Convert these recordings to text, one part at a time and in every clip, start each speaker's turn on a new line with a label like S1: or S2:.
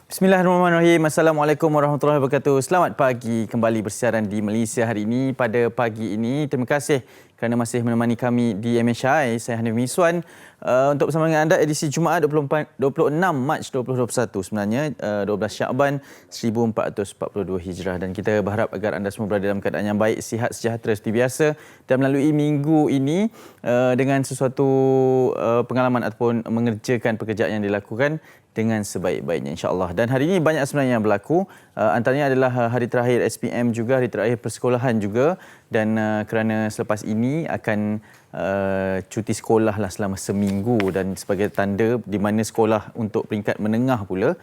S1: Bismillahirrahmanirrahim. Assalamualaikum warahmatullahi wabarakatuh. Selamat pagi, kembali bersiaran di Malaysia hari ini. Pada pagi ini, terima kasih kerana masih menemani kami di MHI. Saya Hanif Miswan untuk bersama dengan anda edisi Jumaat 26 Mac 2021, sebenarnya 12 Syakban 1442 Hijrah, dan kita berharap agar anda semua berada dalam keadaan yang baik, sihat, sejahtera seperti biasa, dan melalui minggu ini dengan sesuatu pengalaman ataupun mengerjakan pekerjaan yang dilakukan dengan sebaik-baiknya, insya-Allah. Dan hari ini banyak sebenarnya yang berlaku. Antaranya adalah hari terakhir SPM juga, hari terakhir persekolahan juga, dan kerana selepas ini akan cuti sekolah lah selama seminggu, dan sebagai tanda di mana sekolah untuk peringkat menengah pula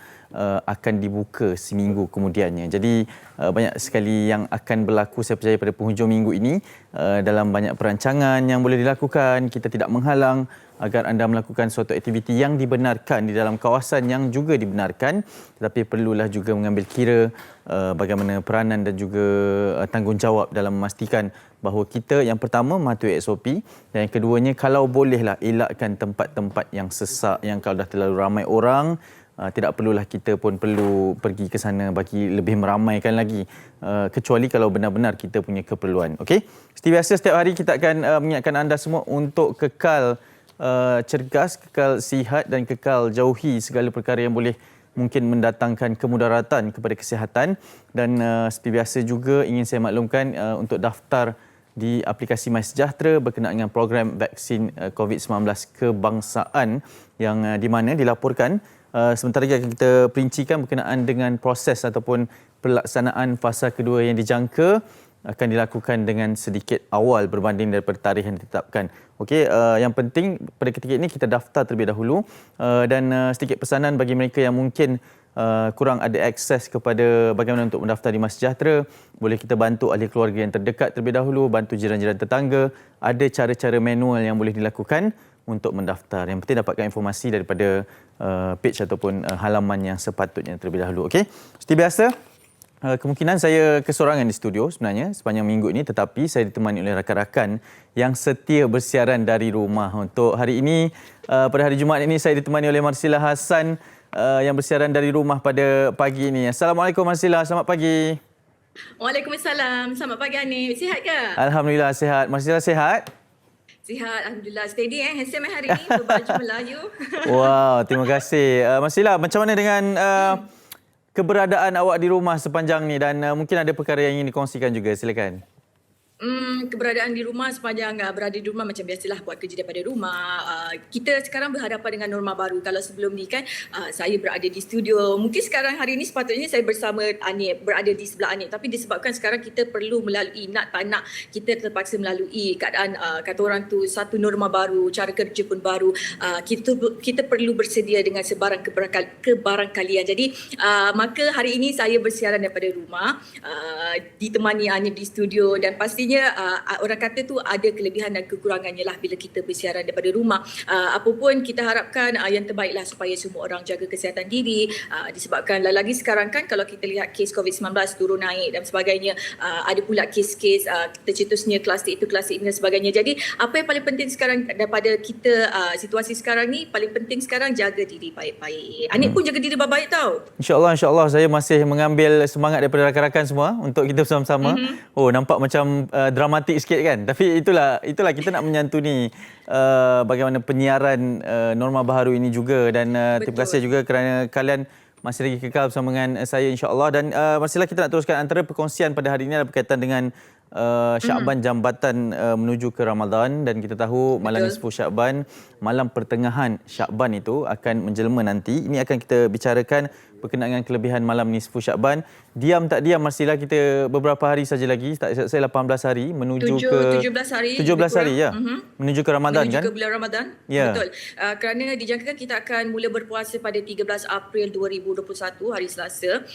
S1: akan dibuka seminggu kemudiannya. Jadi banyak sekali yang akan berlaku, saya percaya, pada penghujung minggu ini. Dalam banyak perancangan yang boleh dilakukan, kita tidak menghalang agar anda melakukan suatu aktiviti yang dibenarkan di dalam kawasan yang juga dibenarkan, tetapi perlulah juga mengambil kira bagaimana peranan dan juga tanggungjawab dalam memastikan bahawa kita yang pertama mematuhi SOP, dan yang keduanya kalau bolehlah elakkan tempat-tempat yang sesak, yang kalau dah terlalu ramai orang, tidak perlulah kita pun perlu pergi ke sana bagi lebih meramaikan lagi, kecuali kalau benar-benar kita punya keperluan. Okey, seperti biasa setiap hari kita akan mengingatkan anda semua untuk kekal cergas, kekal sihat dan kekal jauhi segala perkara yang boleh mungkin mendatangkan kemudaratan kepada kesihatan. Dan seperti biasa juga ingin saya maklumkan untuk daftar di aplikasi MySejahtera berkenaan dengan program vaksin COVID-19 kebangsaan yang di mana dilaporkan sebentar lagi akan kita perincikan berkenaan dengan proses ataupun pelaksanaan fasa kedua yang dijangka akan dilakukan dengan sedikit awal berbanding daripada tarikh yang ditetapkan. Okey, yang penting pada ketika ini kita daftar terlebih dahulu, dan sedikit pesanan bagi mereka yang mungkin kurang ada akses kepada bagaimana untuk mendaftar di MySejahtera, boleh kita bantu ahli keluarga yang terdekat terlebih dahulu, bantu jiran-jiran tetangga. Ada cara-cara manual yang boleh dilakukan untuk mendaftar. Yang penting dapatkan informasi daripada page ataupun halaman yang sepatutnya terlebih dahulu. Okey, seperti biasa, kemungkinan saya kesorangan di studio sebenarnya sepanjang minggu ini, tetapi saya ditemani oleh rakan-rakan yang setia bersiaran dari rumah. Untuk hari ini, pada hari Jumaat ini, saya ditemani oleh Marsila Hassan yang bersiaran dari rumah pada pagi ini. Assalamualaikum Marsila, selamat pagi.
S2: Waalaikumsalam, selamat pagi Hanif. Sihat ke?
S1: Alhamdulillah sihat. Marsila sihat?
S2: Sihat, Alhamdulillah. Steady handsome hari ni, berbaju Melayu.
S1: Wow, terima kasih. Marsila, macam mana dengan keberadaan awak di rumah sepanjang ni, dan mungkin ada perkara yang ingin dikongsikan juga, silakan.
S2: Keberadaan di rumah sepanjang berada di rumah macam biasalah, buat kerja daripada rumah. Kita sekarang berhadapan dengan norma baru. Kalau sebelum ni kan saya berada di studio. Mungkin sekarang hari ni sepatutnya saya bersama Anip, berada di sebelah Anip. Tapi disebabkan sekarang kita perlu melalui, nak tak nak, kita terpaksa melalui keadaan kata orang tu satu norma baru, cara kerja pun baru. Kita perlu bersedia dengan sebarang kebarangkalian. Jadi maka hari ini saya bersiaran daripada rumah, ditemani Anip di studio, dan pastinya orang kata tu ada kelebihan dan kekurangannya lah bila kita bersiaran daripada rumah. Apapun kita harapkan yang terbaiklah supaya semua orang jaga kesihatan diri, disebabkan lagi sekarang kan kalau kita lihat kes COVID-19 turun naik dan sebagainya, ada pula kes-kes tercetusnya kluster itu, kluster ini dan sebagainya. Jadi apa yang paling penting sekarang daripada kita situasi sekarang ni, paling penting sekarang jaga diri baik-baik. Anik pun jaga diri baik-baik tau.
S1: InsyaAllah, insyaAllah. Saya masih mengambil semangat daripada rakan-rakan semua untuk kita bersama-sama. Oh, nampak macam dramatik sikit kan, tapi itulah kita nak menyantuni bagaimana penyiaran norma baharu ini juga, dan terima kasih juga kerana kalian masih lagi kekal bersama dengan saya, insya-Allah. Dan masihlah kita nak teruskan antara perkongsian pada hari ini adalah berkaitan dengan Syakban, jambatan menuju ke Ramadan, dan kita tahu malam nisfu Syakban, malam pertengahan Syakban itu akan menjelma nanti. Ini akan kita bicarakan berkenaan dengan kelebihan malam nisfu Syakban. Diam tak diam, Marsila, kita beberapa hari saja lagi, tak silap saya 18 hari menuju ke
S2: 17 hari.
S1: 17 hari ya. Menuju ke Ramadan,
S2: menuju
S1: kan?
S2: ke bulan Ramadan.
S1: Ya.
S2: Betul. Kerana dijangkakan kita akan mula berpuasa pada 13 April 2021, hari Selasa.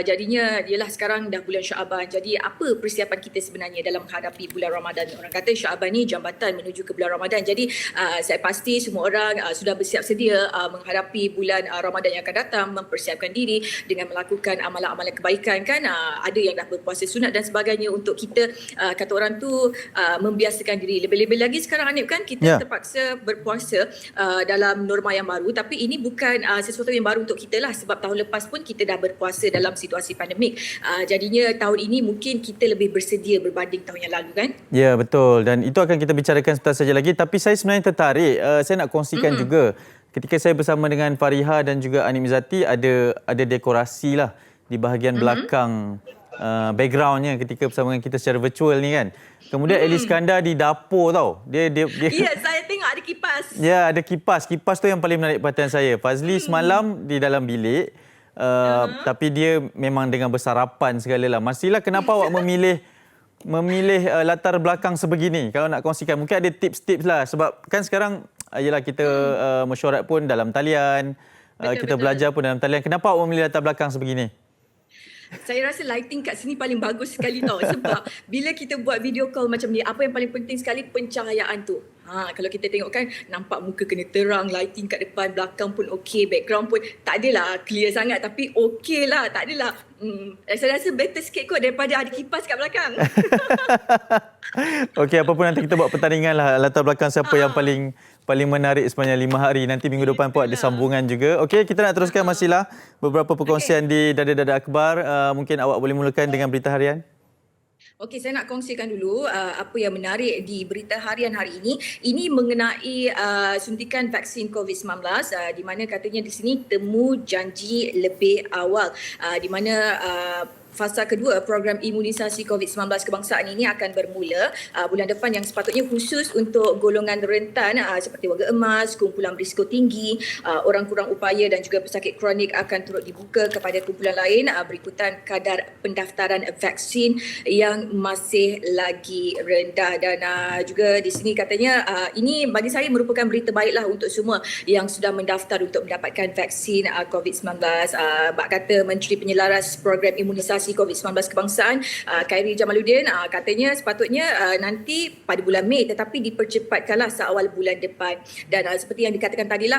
S2: Jadinya ialah sekarang dah bulan Syakban. Jadi apa persiapan kita sebenarnya? sebenarnya dalam menghadapi bulan Ramadan. Orang kata Syaban ni jambatan menuju ke bulan Ramadan. Jadi saya pasti semua orang sudah bersiap sedia menghadapi bulan Ramadan yang akan datang, mempersiapkan diri dengan melakukan amalan-amalan kebaikan kan. Ada yang dah berpuasa sunat dan sebagainya untuk kita kata orang tu membiasakan diri. Lebih-lebih lagi sekarang Hanif kan kita terpaksa berpuasa dalam norma yang baru, tapi ini bukan sesuatu yang baru untuk kita lah, sebab tahun lepas pun kita dah berpuasa dalam situasi pandemik. Jadinya tahun ini mungkin kita lebih bersedia berbanding tahun yang lalu kan.
S1: Ya, betul, dan itu akan kita bicarakan sebentar saja lagi, tapi saya sebenarnya tertarik, saya nak kongsikan juga ketika saya bersama dengan Fariha dan juga Anik Mizati ada dekorasi lah di bahagian belakang backgroundnya ketika bersama dengan kita secara virtual ni kan. Kemudian Eli Iskandar di dapur tau. Dia
S2: Ya, saya tengok ada kipas.
S1: Ya, ada kipas. Kipas tu yang paling menarik perhatian saya. Fazli semalam di dalam bilik, tapi dia memang dengan bersarapan segala lah. Marsilah, kenapa awak memilih latar belakang sebegini? Kalau nak kongsikan, mungkin ada tips-tips lah. Sebab kan sekarang ialah kita mesyuarat pun dalam talian, kita belajar pun dalam talian. Kenapa awak memilih latar belakang sebegini?
S2: Saya rasa lighting kat sini paling bagus sekali tau. Sebab bila kita buat video call macam ni, apa yang paling penting sekali pencahayaan tu. Kalau kita tengok kan, nampak muka kena terang, lighting kat depan, belakang pun okey, background pun tak adalah clear sangat tapi okey lah, tak adalah. Saya rasa better sikit kot daripada ada kipas kat belakang.
S1: Okey, apa pun nanti kita buat pertandingan lah latar belakang siapa yang paling menarik sepanjang 5 hari. Nanti minggu depan pun ada sambungan juga. Okey, kita nak teruskan Marsilah beberapa perkongsian di Dada-Dada Akhbar. Mungkin awak boleh mulakan dengan berita harian.
S2: Okey, saya nak kongsikan dulu apa yang menarik di berita harian hari ini. Ini mengenai suntikan vaksin COVID-19 di mana katanya di sini temu janji lebih awal. Di mana fasa kedua program imunisasi COVID-19 kebangsaan ini akan bermula bulan depan, yang sepatutnya khusus untuk golongan rentan seperti warga emas, kumpulan berisiko tinggi, orang kurang upaya dan juga pesakit kronik akan turut dibuka kepada kumpulan lain berikutan kadar pendaftaran vaksin yang masih lagi rendah. Dan juga di sini katanya ini bagi saya merupakan berita baiklah untuk semua yang sudah mendaftar untuk mendapatkan vaksin COVID-19. Bak kata Menteri Penyelaras Program Imunisasi COVID-19 kebangsaan Khairy Jamaluddin, katanya sepatutnya nanti pada bulan Mei, tetapi dipercepatkanlah seawal bulan depan. Dan seperti yang dikatakan tadilah,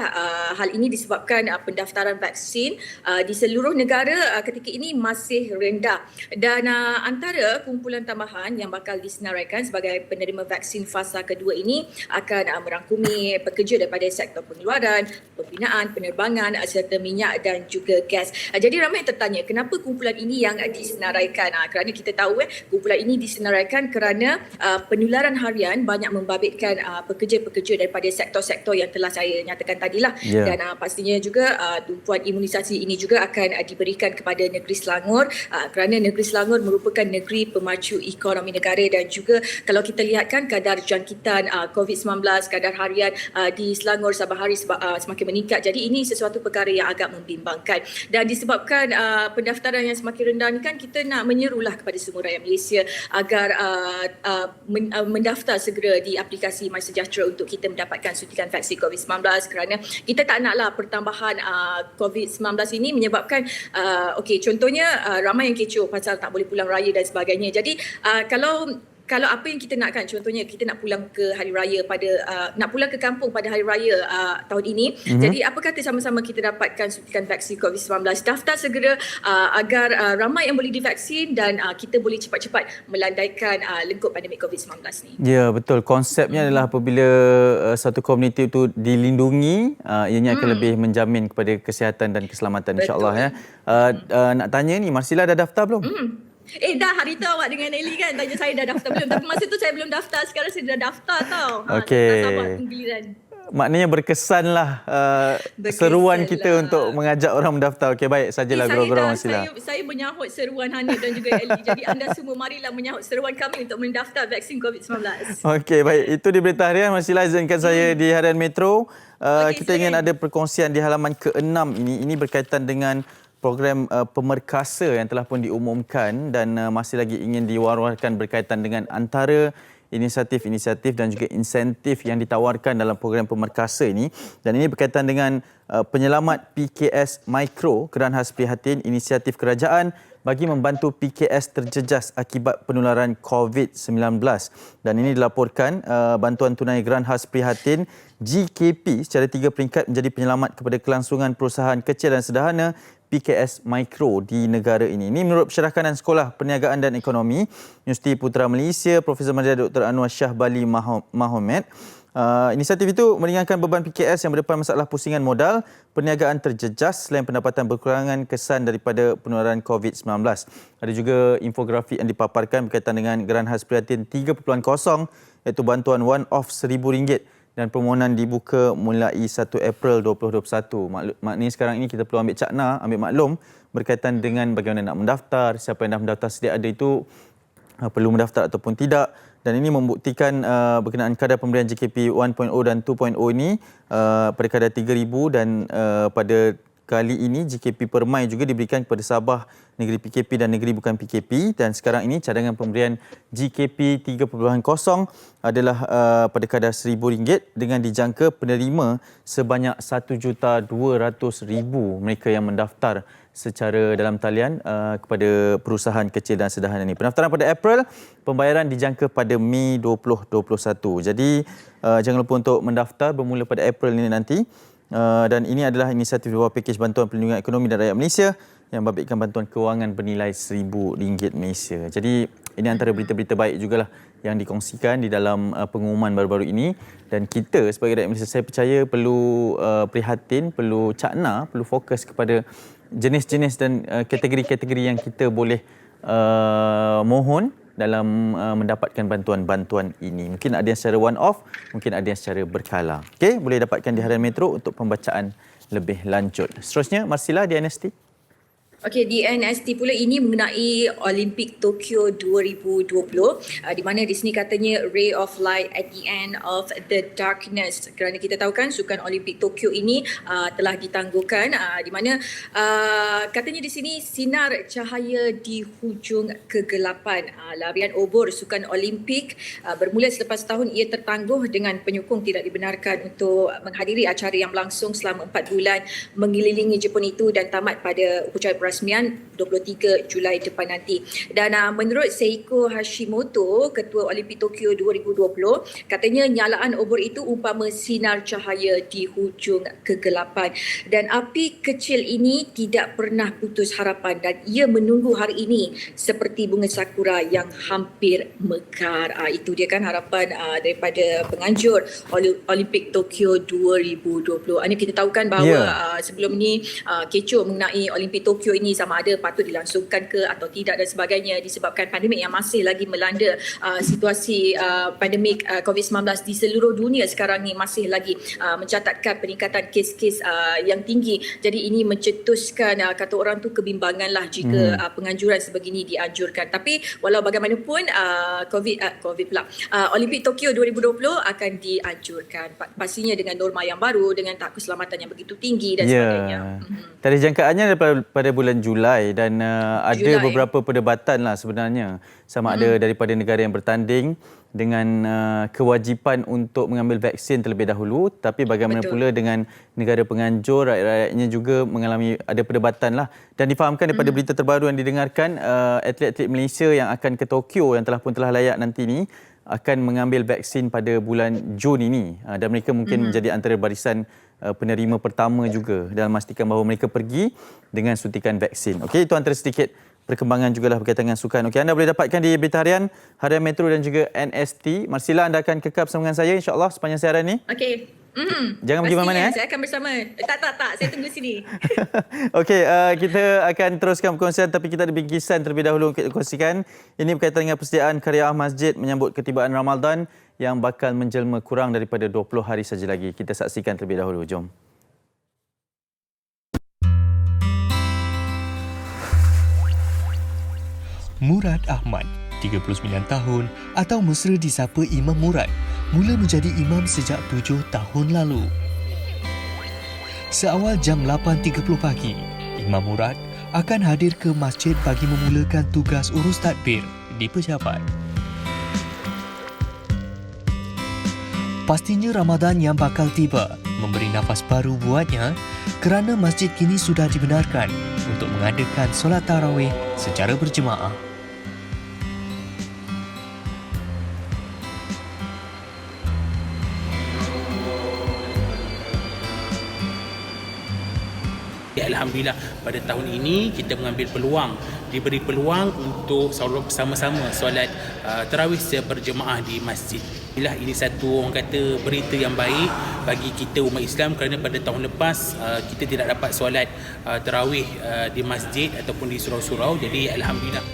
S2: hal ini disebabkan pendaftaran vaksin di seluruh negara ketika ini masih rendah. Dan antara kumpulan tambahan yang bakal disenaraikan sebagai penerima vaksin fasa kedua ini akan merangkumi pekerja daripada sektor pengeluaran, pembinaan, penerbangan serta minyak dan juga gas. Jadi ramai yang tertanya kenapa kumpulan ini yang disenaraikan. Kerana kita tahu kumpulan ini disenaraikan kerana penularan harian banyak membabitkan pekerja-pekerja daripada sektor-sektor yang telah saya nyatakan tadilah. Dan pastinya juga tumpuan imunisasi ini juga akan diberikan kepada negeri Selangor kerana negeri Selangor merupakan negeri pemacu ekonomi negara. Dan juga kalau kita lihatkan kadar jangkitan COVID-19, kadar harian di Selangor saban hari semakin meningkat. Jadi ini sesuatu perkara yang agak membimbangkan. Dan disebabkan pendaftaran yang semakin rendah ni kan, kita nak menyerulah kepada semua rakyat Malaysia agar mendaftar segera di aplikasi MySejahtera untuk kita mendapatkan suntikan vaksin COVID-19, kerana kita tak naklah pertambahan COVID-19 ini menyebabkan contohnya ramai yang kecoh pasal tak boleh pulang raya dan sebagainya. Jadi kalau apa yang kita nakkan, contohnya kita nak pulang ke hari raya nak pulang ke kampung pada hari raya tahun ini. Jadi apa kata sama-sama kita dapatkan suntikan vaksin COVID-19, daftar segera agar ramai yang boleh divaksin dan kita boleh cepat-cepat melandaikan lengkup pandemik COVID-19 ni. Ya,
S1: betul. Konsepnya adalah apabila satu komuniti itu dilindungi, ianya akan lebih menjamin kepada kesihatan dan keselamatan, insya-Allah ya. Nak tanya ni, Marsilah dah daftar belum?
S2: Dah hari tu awak dengan Eli kan tanya saya dah daftar belum. Tapi masa tu saya belum daftar. Sekarang saya dah daftar tau.
S1: Okey.
S2: Tak sabar penggiliran.
S1: Maknanya berkesanlah seruan kita untuk mengajak orang mendaftar. Okey, baik sajalah gurau-gurau Marsilah.
S2: Saya menyahut seruan Hanif dan juga Eli. Jadi anda semua marilah menyahut seruan kami untuk mendaftar vaksin COVID-19.
S1: Okey, baik. Itu di berita harian. Marsilah, izinkan saya di Harian Metro. Kita ingin ada perkongsian di halaman ke-6 ini. Ini berkaitan dengan program pemerkasa yang telah pun diumumkan dan masih lagi ingin diwar-warkan berkaitan dengan antara inisiatif-inisiatif dan juga insentif yang ditawarkan dalam program pemerkasa ini. Dan ini berkaitan dengan penyelamat PKS Mikro, Keran Khas Prihatin, inisiatif kerajaan bagi membantu PKS terjejas akibat penularan COVID-19. Dan ini dilaporkan bantuan tunai Geran Khas Prihatin GKP secara 3 peringkat menjadi penyelamat kepada kelangsungan perusahaan kecil dan sederhana PKS Mikro di negara ini. Ini menurut Pensyarah Kanan Sekolah Perniagaan dan Ekonomi Universiti Putra Malaysia, Profesor Madya Dr. Anwar Shah Bali Mahomed. Inisiatif itu meringankan beban PKS yang berdepan masalah pusingan modal, perniagaan terjejas selain pendapatan berkurangan kesan daripada penularan COVID-19. Ada juga infografik yang dipaparkan berkaitan dengan Geran Khas Prihatin 3.0 iaitu bantuan one-off RM1,000 dan permohonan dibuka mulai 1 April 2021. Maknanya sekarang ini kita perlu ambil cakna, ambil maklum berkaitan dengan bagaimana nak mendaftar, siapa yang dah mendaftar sedia ada itu perlu mendaftar ataupun tidak. Dan ini membuktikan berkenaan kadar pemberian JKP 1.0 dan 2.0 ini pada kadar 3,000 dan pada kali ini JKP Permai juga diberikan kepada Sabah negeri PKP dan negeri bukan PKP, dan sekarang ini cadangan pemberian JKP 3.0 adalah pada kadar RM1,000 dengan dijangka penerima sebanyak 1,200,000 mereka yang mendaftar secara dalam talian kepada perusahaan kecil dan sederhana ini. Pendaftaran pada April, pembayaran dijangka pada Mei 2021. Jadi jangan lupa untuk mendaftar bermula pada April ini nanti. Dan ini adalah inisiatif di bawah pakej bantuan perlindungan ekonomi dan rakyat Malaysia yang membabitkan bantuan kewangan bernilai RM1,000 Malaysia. Jadi ini antara berita-berita baik jugalah yang dikongsikan di dalam pengumuman baru-baru ini, dan kita sebagai rakyat Malaysia, saya percaya perlu prihatin, perlu cakna, perlu fokus kepada jenis-jenis dan kategori-kategori yang kita boleh mohon dalam mendapatkan bantuan-bantuan ini. Mungkin ada yang secara one-off, mungkin ada yang secara berkala. Okey, boleh dapatkan di Harian Metro untuk pembacaan lebih lanjut. Seterusnya, Marsila di NST.
S2: Okey, di NST pula ini mengenai Olimpik Tokyo 2020, di mana di sini katanya ray of light at the end of the darkness, kerana kita tahu kan Sukan Olimpik Tokyo ini telah ditangguhkan, di mana katanya di sini sinar cahaya di hujung kegelapan. Larian obor Sukan Olimpik bermula selepas tahun ia tertangguh dengan penyokong tidak dibenarkan untuk menghadiri acara yang berlangsung selama 4 bulan mengelilingi Jepun itu dan tamat pada upacara perasmian 23 Julai depan nanti. Dan menurut Seiko Hashimoto, Ketua Olimpik Tokyo 2020, katanya nyalaan obor itu umpama sinar cahaya di hujung kegelapan. Dan api kecil ini tidak pernah putus harapan dan ia menunggu hari ini seperti bunga sakura yang hampir mekar. Itu dia kan harapan daripada penganjur Olimpik Tokyo 2020. Ini kita tahu kan bahawa sebelum ni kecoh mengenai Olimpik Tokyo ini sama ada patut dilangsungkan ke atau tidak dan sebagainya disebabkan pandemik yang masih lagi melanda. Situasi pandemik COVID-19 di seluruh dunia sekarang ni masih lagi mencatatkan peningkatan kes-kes yang tinggi. Jadi ini mencetuskan kata orang tu kebimbangan lah jika penganjuran sebegini dianjurkan. Tapi walau bagaimanapun Olimpik Tokyo 2020 akan dianjurkan. Pastinya dengan norma yang baru, dengan tahap keselamatan yang begitu tinggi dan sebagainya.
S1: Tarikh jangkaannya daripada bulan Julai dan ada beberapa perdebatan lah sebenarnya sama ada daripada negara yang bertanding dengan kewajipan untuk mengambil vaksin terlebih dahulu, tapi bagaimana pula dengan negara penganjur, rakyat-rakyatnya juga ada perdebatan lah. Dan difahamkan daripada berita terbaru yang didengarkan, atlet-atlet Malaysia yang akan ke Tokyo yang telah layak nanti ni akan mengambil vaksin pada bulan Jun ini, dan mereka mungkin menjadi antara barisan penerima pertama juga dalam memastikan bahawa mereka pergi dengan suntikan vaksin. Okey, itu antara sedikit perkembangan jugalah berkaitan dengan sukan. Okey, anda boleh dapatkan di Berita Harian, Harian Metro dan juga NST. Marsila, anda akan kekal bersama dengan saya insya-Allah sepanjang siaran ni.
S2: Okey.
S1: Jangan pergi mana-mana.
S2: Saya akan bersama. Tak. Saya tunggu sini.
S1: Okey, kita akan teruskan perkongsian tapi kita ada bingkisan terlebih dahulu untuk dikongsikan. Ini berkaitan dengan persediaan Karya Masjid menyambut ketibaan Ramadan yang bakal menjelma kurang daripada 20 hari saja lagi. Kita saksikan terlebih dahulu. Jom.
S3: Murad Ahmad, 39 tahun atau mesra disapa Imam Murad, mula menjadi imam sejak 7 tahun lalu. Seawal jam 8.30 pagi, Imam Murad akan hadir ke masjid bagi memulakan tugas urus tadbir di pejabat. Pastinya Ramadan yang bakal tiba memberi nafas baru buatnya kerana masjid kini sudah dibenarkan untuk mengadakan solat tarawih secara berjemaah.
S4: Alhamdulillah pada tahun ini kita mengambil peluang, diberi peluang untuk bersama-sama solat tarawih secara berjemaah di masjid. Ini satu orang kata berita yang baik bagi kita umat Islam kerana pada tahun lepas kita tidak dapat solat tarawih di masjid ataupun di surau-surau. Jadi alhamdulillah.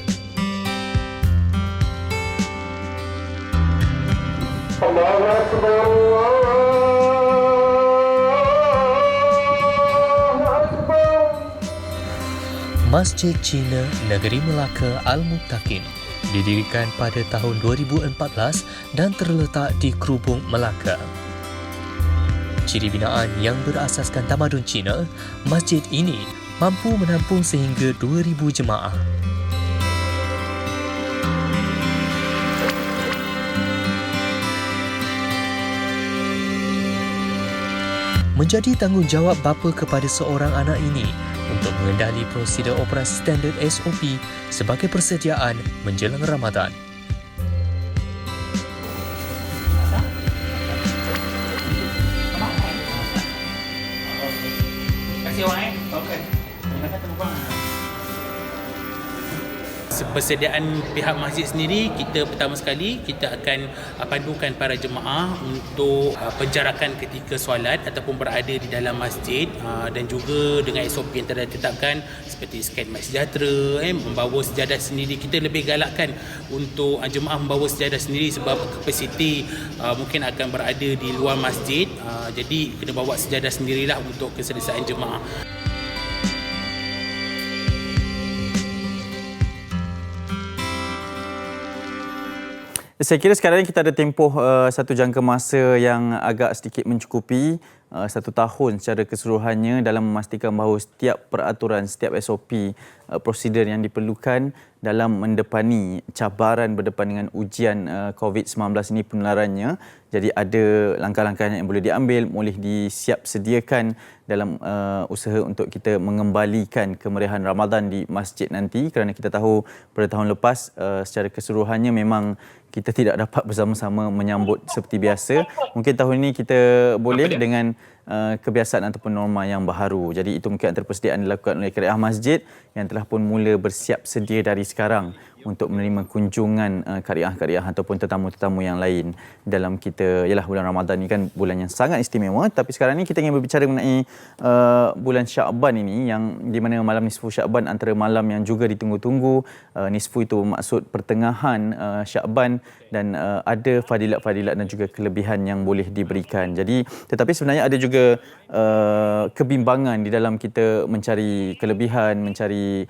S4: Allahu Akbar.
S3: Masjid Cina Negeri Melaka Al-Muttaqin didirikan pada tahun 2014 dan terletak di Kerubung, Melaka. Ciri binaan yang berasaskan tamadun Cina, masjid ini mampu menampung sehingga 2,000 jemaah. Menjadi tanggungjawab bapa kepada seorang anak ini untuk mengendali prosedur operasi standard SOP sebagai persediaan menjelang Ramadan. Persediaan pihak masjid sendiri, kita pertama sekali kita akan pandukan para jemaah untuk penjarakan ketika solat ataupun berada di dalam masjid, dan juga dengan SOP yang telah ditetapkan seperti scan MySejahtera, membawa sejadah sendiri. Kita lebih galakkan untuk jemaah membawa sejadah sendiri sebab kapasiti mungkin akan berada di luar masjid, jadi kena bawa sejadah sendirilah untuk keselesaan jemaah.
S1: Saya kira sekarang ini kita ada tempoh satu jangka masa yang agak sedikit mencukupi, 1 tahun secara keseluruhannya dalam memastikan bahawa setiap peraturan, setiap SOP, prosedur yang diperlukan dalam mendepani cabaran berdepan dengan ujian COVID-19 ini penularannya. Jadi ada langkah-langkah yang boleh diambil, boleh disiap sediakan dalam usaha untuk kita mengembalikan kemeriahan Ramadan di masjid nanti, kerana kita tahu pada tahun lepas secara keseluruhannya memang kita tidak dapat bersama-sama menyambut seperti biasa. Mungkin tahun ini kita boleh dengan kebiasaan ataupun norma yang baharu. Jadi itu mungkin antara persediaan dilakukan oleh Qariah Masjid yang telah pun mula bersiap sedia dari sekarang untuk menerima kunjungan qariah-qariah ataupun tetamu-tetamu yang lain dalam kita. Yalah, bulan Ramadan ini kan bulan yang sangat istimewa, tapi sekarang ni kita ingin berbicara mengenai bulan Sya'ban ini, yang di mana malam nisfu Sya'ban antara malam yang juga ditunggu-tunggu. Nisfu itu maksud pertengahan Sya'ban, dan ada fadilat-fadilat dan juga kelebihan yang boleh diberikan. Jadi tetapi sebenarnya ada juga kebimbangan di dalam kita mencari kelebihan, mencari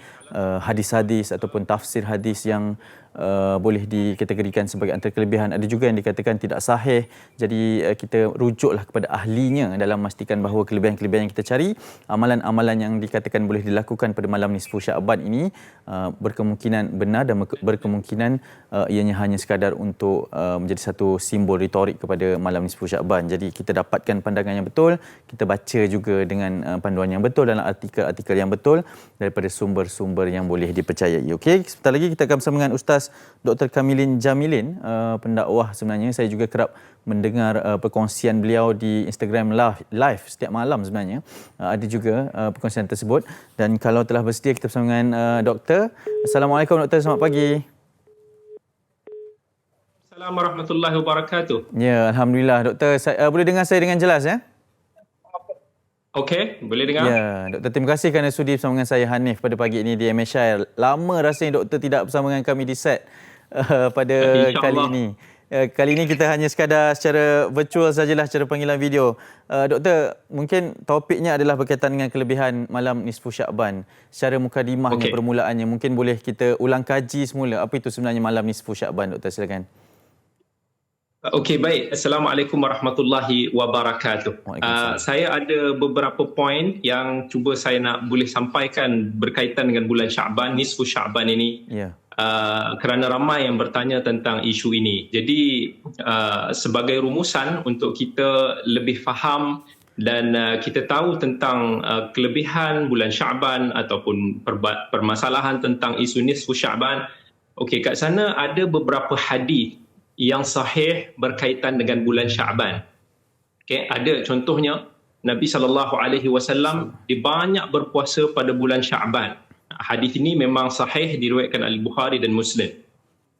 S1: hadis-hadis ataupun tafsir hadis yang boleh dikategorikan sebagai antara kelebihan. Ada juga yang dikatakan tidak sahih. Jadi kita rujuklah kepada ahlinya dalam memastikan bahawa kelebihan-kelebihan yang kita cari, amalan-amalan yang dikatakan boleh dilakukan pada malam nisfu Sya'ban ini berkemungkinan benar dan berkemungkinan ianya hanya sekadar untuk menjadi satu simbol retorik kepada malam nisfu Sya'ban. Jadi kita dapatkan pandangan yang betul, kita baca juga dengan panduan yang betul dalam artikel-artikel yang betul daripada sumber-sumber yang boleh dipercayai. Okey, sebentar lagi kita akan bersama dengan Ustaz Dr. Kamilin Jamilin, pendakwah sebenarnya. Saya juga kerap mendengar perkongsian beliau di Instagram live setiap malam sebenarnya. Ada juga perkongsian tersebut. Dan kalau telah bersedia, kita bersama dengan Doktor. Assalamualaikum Doktor, selamat pagi.
S5: Assalamualaikum warahmatullahi wabarakatuh.
S1: Ya, Alhamdulillah. Doktor, boleh dengar saya dengan jelas ya?
S5: Okey, boleh dengar?
S1: Ya, Doktor, terima kasih kerana sudi bersama dengan saya Hanif pada pagi ini di MSI. Lama rasanya Doktor tidak bersama dengan kami di set pada kali ini. Kali ini kita hanya sekadar secara virtual sajalah, secara panggilan video. Doktor, mungkin topiknya adalah berkaitan dengan kelebihan malam nisfu Sya'ban. Secara mukadimahnya, permulaannya, mungkin boleh kita ulang kaji semula. Apa itu sebenarnya malam nisfu Sya'ban, Doktor? Silakan.
S5: Okey, baik. Assalamualaikum warahmatullahi wabarakatuh. Saya ada beberapa poin yang cuba saya nak boleh sampaikan berkaitan dengan bulan Sya'ban, nisfu Sya'ban ini.
S1: Ya.
S5: Kerana ramai yang bertanya tentang isu ini. Jadi sebagai rumusan untuk kita lebih faham Dan kita tahu tentang kelebihan bulan Sya'ban ataupun permasalahan tentang isu nisfu Sya'ban. Okey, kat sana ada beberapa hadis yang sahih berkaitan dengan bulan Sya'ban. Okey, ada contohnya Nabi SAW dia banyak berpuasa pada bulan Sya'ban. Hadis ini memang sahih diriwayatkan Al-Bukhari dan Muslim.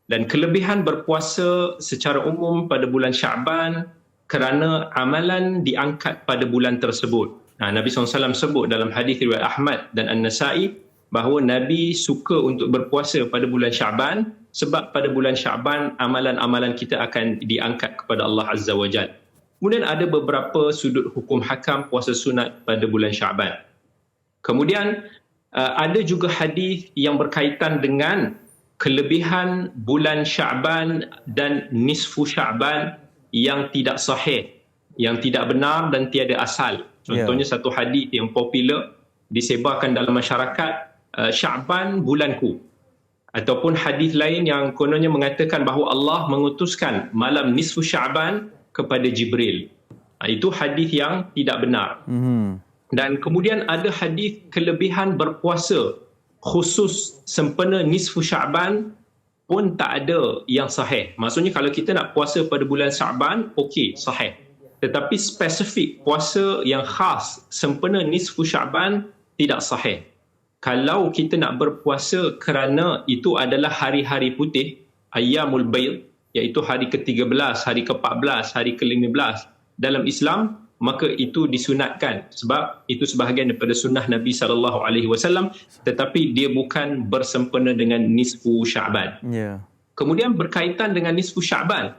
S5: Dan kelebihan berpuasa secara umum pada bulan Sya'ban kerana amalan diangkat pada bulan tersebut. Nabi SAW sebut dalam hadis riwayat Ahmad dan An-Nasa'i bahawa Nabi suka untuk berpuasa pada bulan Sya'ban sebab pada bulan Sya'ban amalan-amalan kita akan diangkat kepada Allah Azza wa Jalla. Kemudian ada beberapa sudut hukum hakam puasa sunat pada bulan Sya'ban. Kemudian ada juga hadis yang berkaitan dengan kelebihan bulan Sya'ban dan nisfu Sya'ban yang tidak sahih, yang tidak benar dan tiada asal. Contohnya satu hadis yang popular disebarkan dalam masyarakat, Sya'ban bulanku. Ataupun hadis lain yang kononnya mengatakan bahawa Allah mengutuskan malam nisfu Sya'ban kepada Jibril. Itu hadis yang tidak benar. Dan kemudian ada hadis kelebihan berpuasa khusus sempena nisfu Sya'ban pun tak ada yang sahih. Maksudnya kalau kita nak puasa pada bulan Sya'ban, okey, sahih. Tetapi spesifik puasa yang khas sempena nisfu Sya'ban tidak sahih. Kalau kita nak berpuasa kerana itu adalah hari-hari putih, Ayyamul Bayd, iaitu hari ke-13, hari ke-14, hari ke-15 dalam Islam, maka itu disunatkan sebab itu sebahagian daripada sunnah Nabi SAW, tetapi dia bukan bersempena dengan nisfu Sya'ban. Kemudian berkaitan dengan nisfu Sya'ban,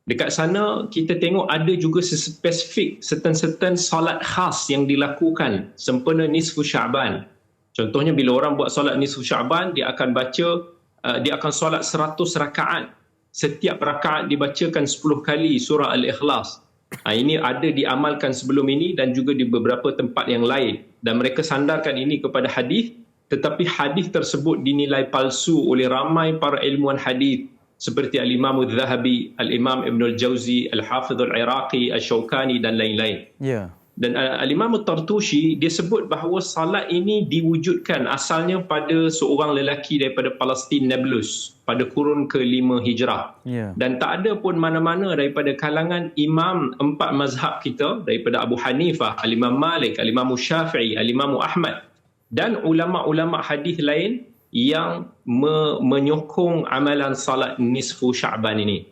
S5: dekat sana kita tengok ada juga spesifik certain solat khas yang dilakukan sempena nisfu Sya'ban. Contohnya bila orang buat solat nisfu Sya'ban, dia akan solat 100 rakaat. Setiap rakaat dibacakan 10 kali surah Al-Ikhlas. Ini ada diamalkan sebelum ini dan juga di beberapa tempat yang lain. Dan mereka sandarkan ini kepada hadis, tetapi hadis tersebut dinilai palsu oleh ramai para ilmuwan hadis seperti Al-Imam Al-Zahabi, Al-Imam Ibn Al-Jawzi, Al-Hafidh Al-Iraqi, Al-Shawkani dan lain-lain. Dan Al-Imam Al-Tartushi dia sebut bahawa salat ini diwujudkan asalnya pada seorang lelaki daripada Palestin, Nablus, pada kurun ke-5 Hijrah. Dan tak ada pun mana-mana daripada kalangan imam 4 mazhab kita, daripada Abu Hanifah, Al-Imam Malik, Al-Imam Syafi'i, Al-Imam Ahmad dan ulama-ulama hadis lain yang menyokong amalan salat nisfu Sya'ban ini.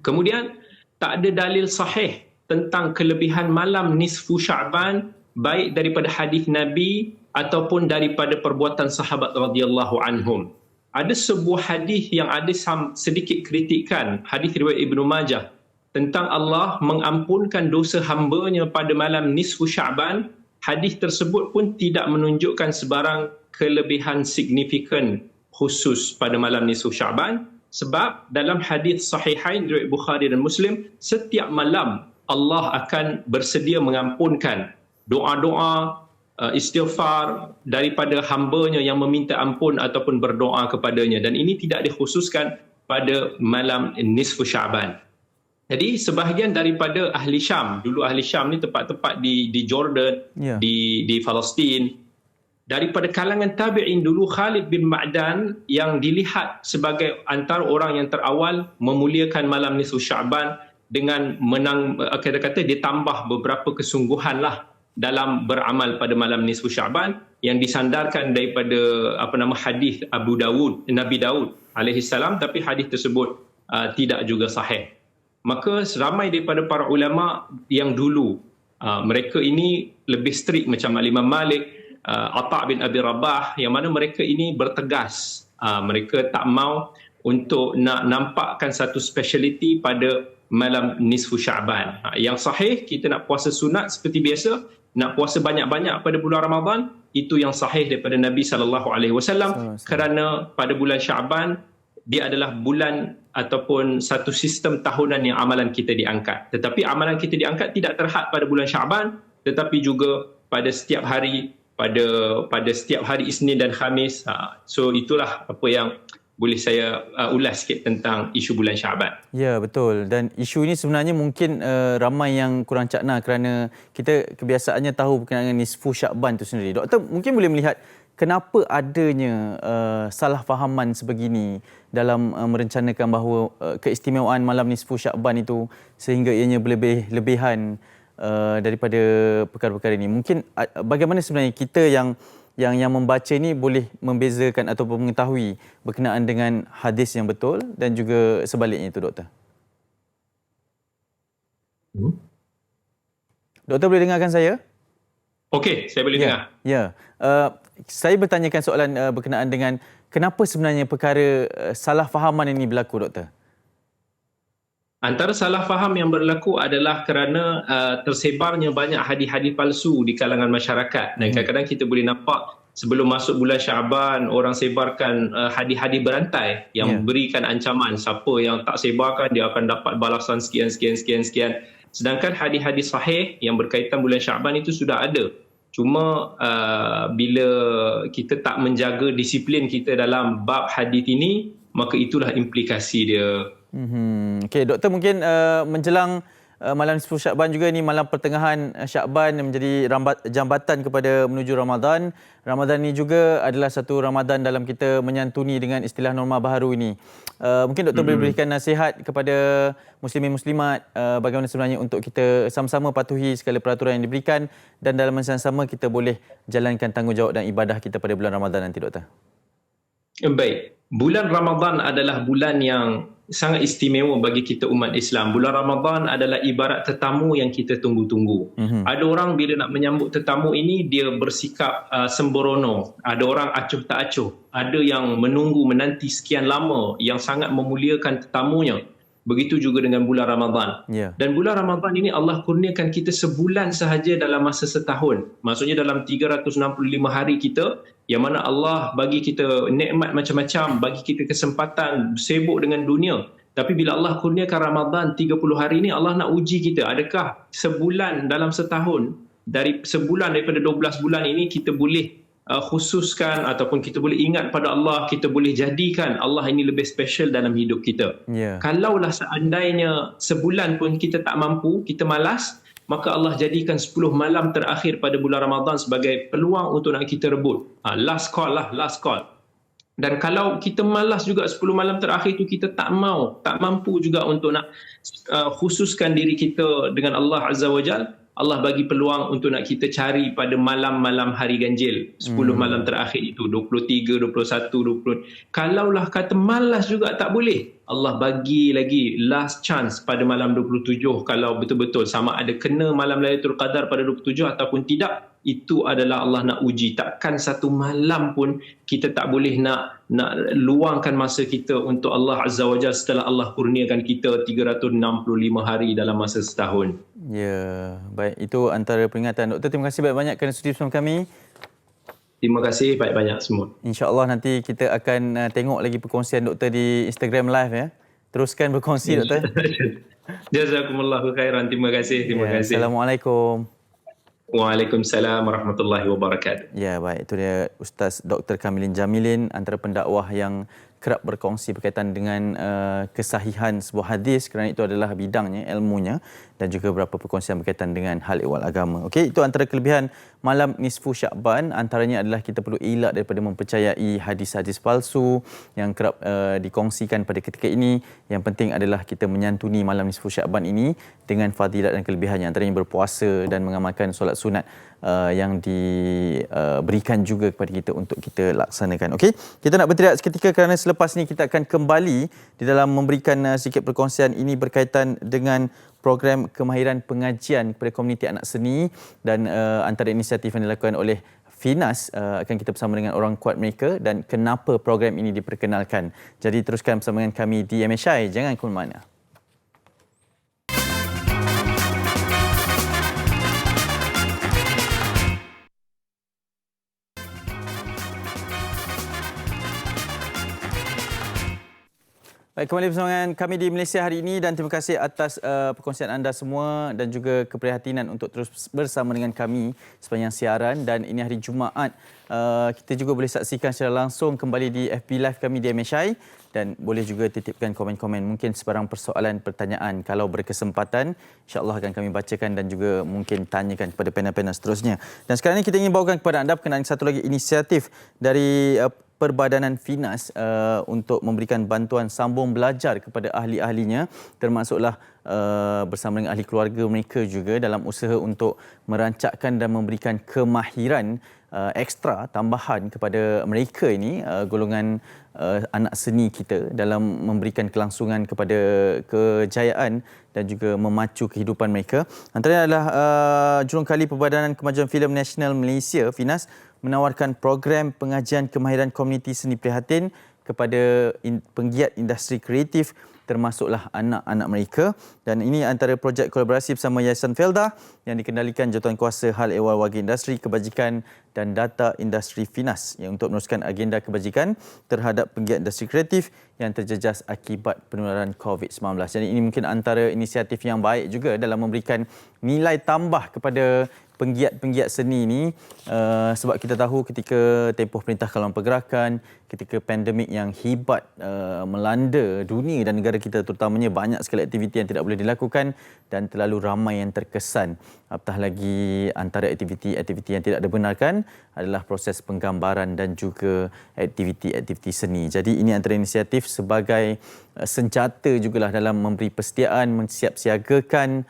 S5: Kemudian tak ada dalil sahih tentang kelebihan malam nisfu Sya'ban baik daripada hadis Nabi ataupun daripada perbuatan sahabat radhiyallahu anhum. Ada sebuah hadis yang ada sedikit kritikan, hadis riwayat Ibnu Majah, tentang Allah mengampunkan dosa hamba-Nya pada malam nisfu Sya'ban. Hadis tersebut pun tidak menunjukkan sebarang kelebihan signifikan khusus pada malam nisfu Sya'ban, sebab dalam hadis sahihain riwayat Bukhari dan Muslim, setiap malam Allah akan bersedia mengampunkan doa-doa istighfar daripada hamba-Nya yang meminta ampun ataupun berdoa kepadanya, dan ini tidak dikhususkan pada malam nisfu Sya'ban. Jadi sebahagian daripada ahli Syam, dulu ahli Syam ni tempat-tempat di Jordan, di Palestin, daripada kalangan tabi'in dulu, Khalid bin Ma'dan yang dilihat sebagai antara orang yang terawal memuliakan malam nisfu Sya'ban dengan kata-kata dia tambah beberapa kesungguhan lah dalam beramal pada malam nisfu Sya'ban yang disandarkan daripada hadis Nabi Daud alaihi salam, tapi hadis tersebut tidak juga sahih. Maka ramai daripada para ulama yang dulu mereka ini lebih strict macam Imam Malik, Atha' bin Abi Rabah, yang mana mereka ini bertegas, mereka tak mau untuk nak nampakkan satu speciality pada malam nisfu Sya'ban. Yang sahih, kita nak puasa sunat seperti biasa, nak puasa banyak-banyak pada bulan Ramadan, itu yang sahih daripada Nabi SAW, kerana pada bulan Sya'ban dia adalah bulan ataupun satu sistem tahunan yang amalan kita diangkat. Tetapi amalan kita diangkat tidak terhad pada bulan Sya'ban, tetapi juga pada setiap hari, pada setiap hari Isnin dan Khamis. So itulah apa yang boleh saya ulas sikit tentang isu bulan Syaban.
S1: Ya, betul. Dan isu ini sebenarnya mungkin ramai yang kurang cakna kerana kita kebiasaannya tahu berkenaan dengan nisfu Syaban itu sendiri. Doktor mungkin boleh melihat kenapa adanya salah fahaman sebegini dalam merencanakan bahawa keistimewaan malam nisfu Syaban itu sehingga ianya berlebihan daripada perkara-perkara ini. Mungkin bagaimana sebenarnya kita yang membaca ini boleh membezakan ataupun mengetahui berkenaan dengan hadis yang betul dan juga sebaliknya itu, Doktor? Doktor boleh dengarkan saya?
S5: Okey, saya boleh dengar.
S1: Ya. Saya bertanyakan soalan berkenaan dengan kenapa sebenarnya perkara salah fahaman ini berlaku, Doktor?
S5: Antara salah faham yang berlaku adalah kerana tersebarnya banyak hadis-hadis palsu di kalangan masyarakat. Dan kadang-kadang kita boleh nampak sebelum masuk bulan Syaban, orang sebarkan hadis-hadis berantai yang berikan ancaman. Siapa yang tak sebarkan, dia akan dapat balasan sekian. Sedangkan hadis-hadis sahih yang berkaitan bulan Syaban itu sudah ada. Cuma bila kita tak menjaga disiplin kita dalam bab hadis ini, maka itulah implikasi dia.
S1: Okey, Doktor, mungkin menjelang malam nisfu Syaban juga, ini malam pertengahan Syaban yang menjadi jambatan kepada menuju Ramadan. Ramadan ini juga adalah satu Ramadan dalam kita menyantuni dengan istilah norma baharu ini. Mungkin Doktor boleh berikan nasihat kepada muslimin muslimat bagaimana sebenarnya untuk kita sama-sama patuhi segala peraturan yang diberikan dan dalam masa yang sama kita boleh jalankan tanggungjawab dan ibadah kita pada bulan Ramadan nanti, Doktor.
S5: Baik. Bulan Ramadan adalah bulan yang sangat istimewa bagi kita umat Islam. Bulan Ramadan adalah ibarat tetamu yang kita tunggu-tunggu. Ada orang bila nak menyambut tetamu ini, dia bersikap sembrono. Ada orang acuh tak acuh. Ada yang menunggu, menanti sekian lama, yang sangat memuliakan tetamunya. Begitu juga dengan bulan Ramadan. Dan bulan Ramadan ini Allah kurniakan kita sebulan sahaja dalam masa setahun. Maksudnya dalam 365 hari kita, yang mana Allah bagi kita nikmat macam-macam, bagi kita kesempatan sibuk dengan dunia. Tapi bila Allah kurniakan Ramadan 30 hari ini, Allah nak uji kita. Adakah sebulan dalam setahun, dari sebulan daripada 12 bulan ini, kita boleh khususkan ataupun kita boleh ingat pada Allah, kita boleh jadikan Allah ini lebih special dalam hidup kita. Kalaulah seandainya sebulan pun kita tak mampu, kita malas, maka Allah jadikan 10 malam terakhir pada bulan Ramadan sebagai peluang untuk nak kita rebut. Last call. Dan kalau kita malas juga 10 malam terakhir itu, kita tak mampu juga untuk nak khususkan diri kita dengan Allah Azza wa Jal, Allah bagi peluang untuk nak kita cari pada malam-malam hari ganjil. 10 malam terakhir itu, 23, 21, 20. Kalaulah kata malas juga tak boleh, Allah bagi lagi last chance pada malam 27. Kalau betul-betul sama ada kena malam Lailatul Qadar pada 27 ataupun tidak, itu adalah Allah nak uji. Takkan satu malam pun kita tak boleh nak luangkan masa kita untuk Allah Azza wa Jalla setelah Allah kurniakan kita 365 hari dalam masa setahun.
S1: Ya, baik. Itu antara peringatan. Doktor, terima kasih banyak-banyak kerana sudi bersama kami.
S5: Terima kasih banyak-banyak semua.
S1: InsyaAllah nanti kita akan tengok lagi perkongsian Doktor di Instagram Live ya. Teruskan berkongsi, Doktor.
S5: Jazakumullahu khairan. Terima kasih.
S1: Assalamualaikum.
S5: Waalaikumsalam warahmatullahi wabarakatuh.
S1: Ya, baik. Itu dia Ustaz Dr. Kamilin Jamilin, antara pendakwah yang kerap berkongsi berkaitan dengan kesahihan sebuah hadis kerana itu adalah bidangnya, ilmunya, dan juga beberapa perkongsian berkaitan dengan hal ehwal agama. Okey, itu antara kelebihan malam nisfu Syaban. Antaranya adalah kita perlu elak daripada mempercayai hadis-hadis palsu yang kerap dikongsikan pada ketika ini. Yang penting adalah kita menyantuni malam nisfu Syaban ini dengan fadilat dan kelebihannya, antaranya berpuasa dan mengamalkan solat sunat yang diberikan juga kepada kita untuk kita laksanakan. Okey, kita nak berteriak seketika kerana selepas ini kita akan kembali di dalam memberikan sikit perkongsian ini berkaitan dengan program kemahiran pengajian kepada komuniti anak seni dan antara inisiatif yang dilakukan oleh Finas. Akan kita bersama dengan orang kuat mereka dan kenapa program ini diperkenalkan. Jadi teruskan bersama dengan kami di MSI, jangan ke mana-mana. Baik, kembali bersama dengan kami di Malaysia hari ini dan terima kasih atas perkongsian anda semua dan juga keprihatinan untuk terus bersama dengan kami sepanjang siaran. Dan ini hari Jumaat, kita juga boleh saksikan secara langsung kembali di FB Live kami di MSI dan boleh juga titipkan komen-komen, mungkin sebarang persoalan, pertanyaan. Kalau berkesempatan, insya-Allah akan kami bacakan dan juga mungkin tanyakan kepada panel-panel seterusnya. Dan sekarang ini kita ingin bawakan kepada anda berkenaan satu lagi inisiatif dari Perbadanan Finas untuk memberikan bantuan sambung belajar kepada ahli-ahlinya, termasuklah bersama dengan ahli keluarga mereka juga dalam usaha untuk merancakkan dan memberikan kemahiran ekstra tambahan kepada mereka ini, golongan anak seni kita, dalam memberikan kelangsungan kepada kejayaan dan juga memacu kehidupan mereka. Antaranya adalah Jurungkali Perbadanan Kemajuan Filem Nasional Malaysia, Finas, menawarkan program pengajian kemahiran komuniti seni prihatin kepada penggiat industri kreatif, termasuklah anak-anak mereka. Dan ini antara projek kolaborasi bersama Yayasan Felda yang dikendalikan Jawatankuasa Hal Ehwal Warga Industri, Kebajikan dan Data Industri Finas, yang untuk meneruskan agenda kebajikan terhadap penggiat industri kreatif yang terjejas akibat penularan COVID-19. Jadi ini mungkin antara inisiatif yang baik juga dalam memberikan nilai tambah kepada penggiat-penggiat seni ini, sebab kita tahu ketika tempoh Perintah Kalangan Pergerakan, ketika pandemik yang hebat melanda dunia dan negara kita terutamanya, banyak sekali aktiviti yang tidak boleh dilakukan dan terlalu ramai yang terkesan. Apatah lagi antara aktiviti-aktiviti yang tidak dibenarkan adalah proses penggambaran dan juga aktiviti-aktiviti seni. Jadi ini antara inisiatif sebagai senjata jugalah dalam memberi persediaan, mensiapsiagakan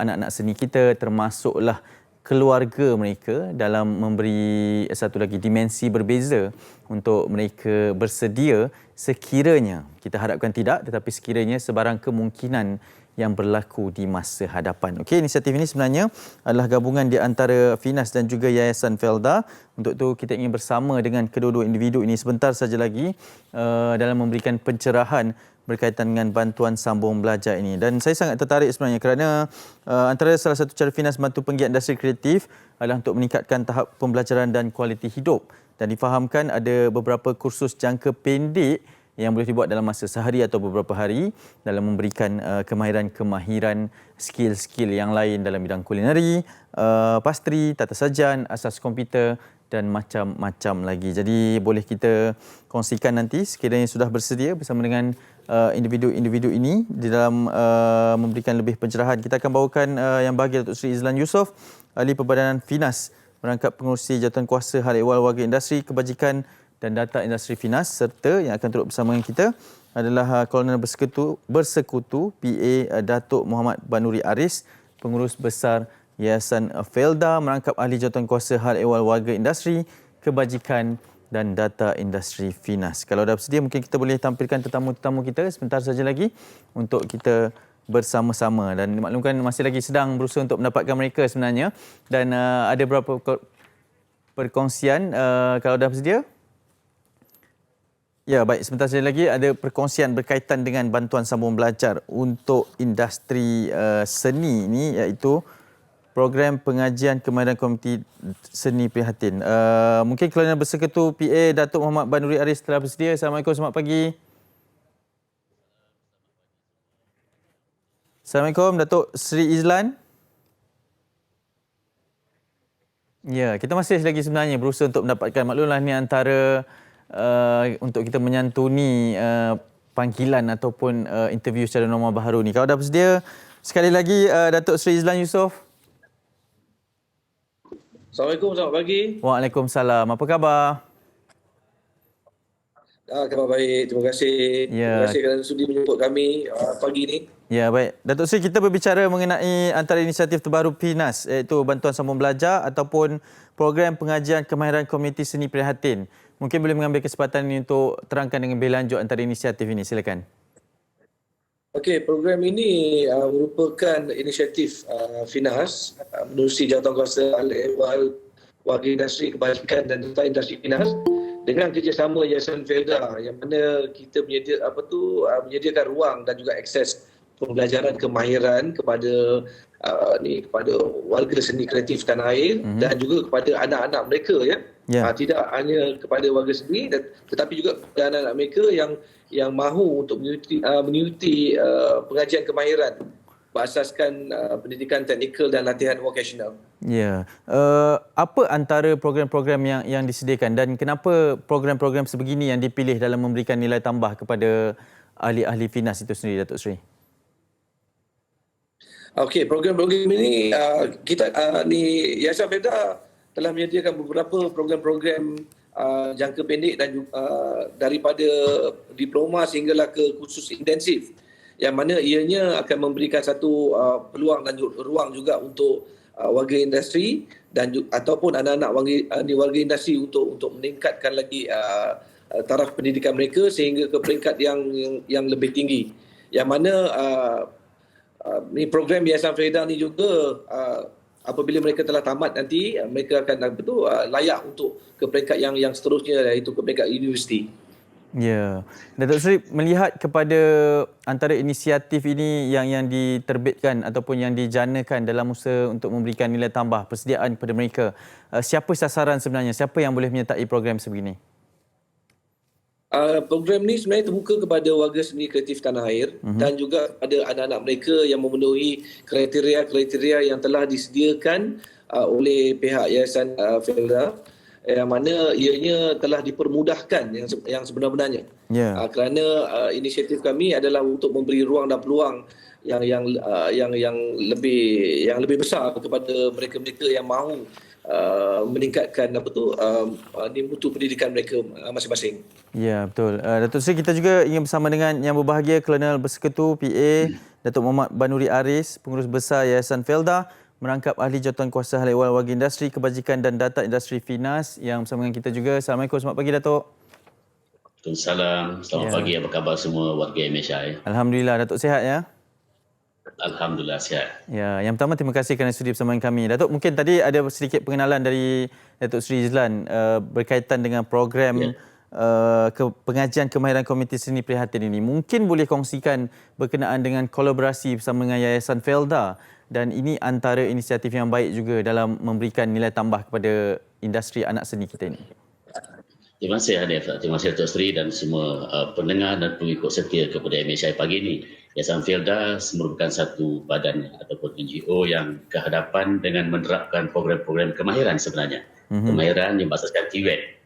S1: anak-anak seni kita, termasuklah keluarga mereka, dalam memberi satu lagi dimensi berbeza untuk mereka bersedia sekiranya, kita harapkan tidak, tetapi sekiranya sebarang kemungkinan yang berlaku di masa hadapan. Okey, inisiatif ini sebenarnya adalah gabungan di antara Finas dan juga Yayasan Felda. Untuk itu kita ingin bersama dengan kedua-dua individu ini sebentar saja lagi dalam memberikan pencerahan berkaitan dengan bantuan sambung belajar ini. Dan saya sangat tertarik sebenarnya kerana antara salah satu cara Finas bantu penggiat industri kreatif adalah untuk meningkatkan tahap pembelajaran dan kualiti hidup. Dan difahamkan ada beberapa kursus jangka pendek yang boleh dibuat dalam masa sehari atau beberapa hari dalam memberikan kemahiran-kemahiran skill-skill yang lain dalam bidang kulineri, pastri, tata sajan, asas komputer dan macam-macam lagi. Jadi boleh kita kongsikan nanti sekiranya sudah bersedia bersama dengan individu-individu ini di dalam memberikan lebih pencerahan. Kita akan bawakan yang bahagia Datuk Seri Izlan Yusof, Ahli Perbadanan Finas, merangkap pengurusi Jawatankuasa Hal Ehwal Warga Industri, Kebajikan dan Data Industri Finas, serta yang akan turut bersama dengan kita adalah Kolonel Bersekutu PA Datuk Muhammad Banuri Aris, Pengurus Besar Yayasan Felda, merangkap ahli Jawatankuasa Hal Ehwal Warga Industri, Kebajikan dan Data Industri Finas. Kalau dah bersedia, mungkin kita boleh tampilkan tetamu-tetamu kita sebentar saja lagi untuk kita bersama-sama. Dan dimaklumkan masih lagi sedang berusaha untuk mendapatkan mereka sebenarnya. Dan ada beberapa perkongsian. Kalau dah bersedia? Ya, baik. Sebentar saja lagi ada perkongsian berkaitan dengan bantuan sambung belajar untuk industri seni ini, iaitu program pengajian kemahiran komuniti seni prihatin. Mungkin Kolonel Bersekutu PA Datuk Muhammad Banuri Aris telah bersedia. Assalamualaikum, selamat pagi. Assalamualaikum, Datuk Seri Izlan. Ya, kita masih lagi sebenarnya berusaha untuk mendapatkan, maklumlah ni antara untuk kita menyantuni panggilan ataupun interview secara normal baharu ni. Kalau dah bersedia, sekali lagi Datuk Seri Izlan Yusof.
S6: Assalamualaikum, selamat pagi.
S1: Waalaikumsalam. Apa khabar?
S6: Khabar baik, terima kasih.
S1: Ya.
S6: Terima kasih kerana sudi menjemput kami pagi ini.
S1: Ya, baik. Datuk Seri, kita berbicara mengenai antara inisiatif terbaru Finas, iaitu bantuan sambung belajar ataupun program pengajian kemahiran komuniti seni prihatin. Mungkin boleh mengambil kesempatan ini untuk terangkan dengan lebih lanjut antara inisiatif ini. Silakan.
S6: Okey, program ini merupakan inisiatif Finas menerusi Jawatankuasa Hal Ehwal Warga Industri, Kebajikan dan Data Industri Finas dengan kerjasama Yayasan Felda, yang mana kita menyediakan ruang dan juga akses pembelajaran kemahiran kepada kepada warga seni kreatif tanah air dan juga kepada anak-anak mereka, ya, Tidak hanya kepada warga sendiri tetapi juga kepada anak-anak mereka yang mahu untuk mengikuti pengajian kemahiran berasaskan pendidikan teknikal dan latihan vokasional.
S1: Ya. Apa antara program-program yang disediakan dan kenapa program-program sebegini yang dipilih dalam memberikan nilai tambah kepada ahli-ahli FINAS itu sendiri, Datuk Seri?
S6: Okey, program-program ini kita di Yayasan FEDA telah menyediakan beberapa program-program jangka pendek dan daripada diploma sehinggalah ke kursus intensif yang mana ianya akan memberikan satu peluang dan ruang juga untuk warga industri dan ataupun anak-anak warga industri untuk meningkatkan lagi taraf pendidikan mereka sehingga ke peringkat yang lebih tinggi. Yang mana program Yayasan FEDA ni juga apabila mereka telah tamat nanti mereka akan layak untuk ke peringkat yang seterusnya iaitu ke peringkat universiti.
S1: Ya. Datuk Seri melihat kepada antara inisiatif ini yang diterbitkan ataupun yang dijanakan dalam usaha untuk memberikan nilai tambah persediaan kepada mereka, siapa sasaran sebenarnya? Siapa yang boleh menyertai program sebegini?
S6: Program ni sebenarnya terbuka kepada warga seni kreatif tanah air dan juga kepada anak-anak mereka yang memenuhi kriteria-kriteria yang telah disediakan oleh pihak Yayasan FEDA yang mana ianya telah dipermudahkan yang sebenar-benarnya. Kerana inisiatif kami adalah untuk memberi ruang dan peluang yang lebih besar kepada mereka-mereka yang mahu meningkatkan mutu pendidikan mereka masing-masing.
S1: Ya, betul. Datuk Seri, kita juga ingin bersama dengan yang berbahagia Kolonel Bersekutu PA Datuk Muhammad Banuri Aris, Pengurus Besar Yayasan FELDA, merangkap ahli jawatankuasa hal ehwal warga industri, kebajikan dan data industri FINAS yang bersama dengan kita juga. Assalamualaikum, selamat pagi Datuk.
S7: Waalaikumsalam, selamat pagi, apa khabar semua warga MSI?
S1: Alhamdulillah, Datuk sihat ya?
S7: Alhamdulillah sihat.
S1: Ya, yang pertama terima kasih kerana sudi bersama dengan kami. Datuk, mungkin tadi ada sedikit pengenalan dari Datuk Seri Izlan berkaitan dengan program pengajian kemahiran komuniti seni prihatin ini. Mungkin boleh kongsikan berkenaan dengan kolaborasi bersama dengan Yayasan FELDA dan ini antara inisiatif yang baik juga dalam memberikan nilai tambah kepada industri anak seni kita ini.
S7: Terima kasih Hanif, terima kasih Datuk Seri dan semua pendengar dan pengikut setia kepada MSI pagi ini. Yayasan FELDA merupakan satu badan ataupun NGO yang kehadapan dengan menerapkan program-program kemahiran sebenarnya. Kemahiran yang berasaskan TVET.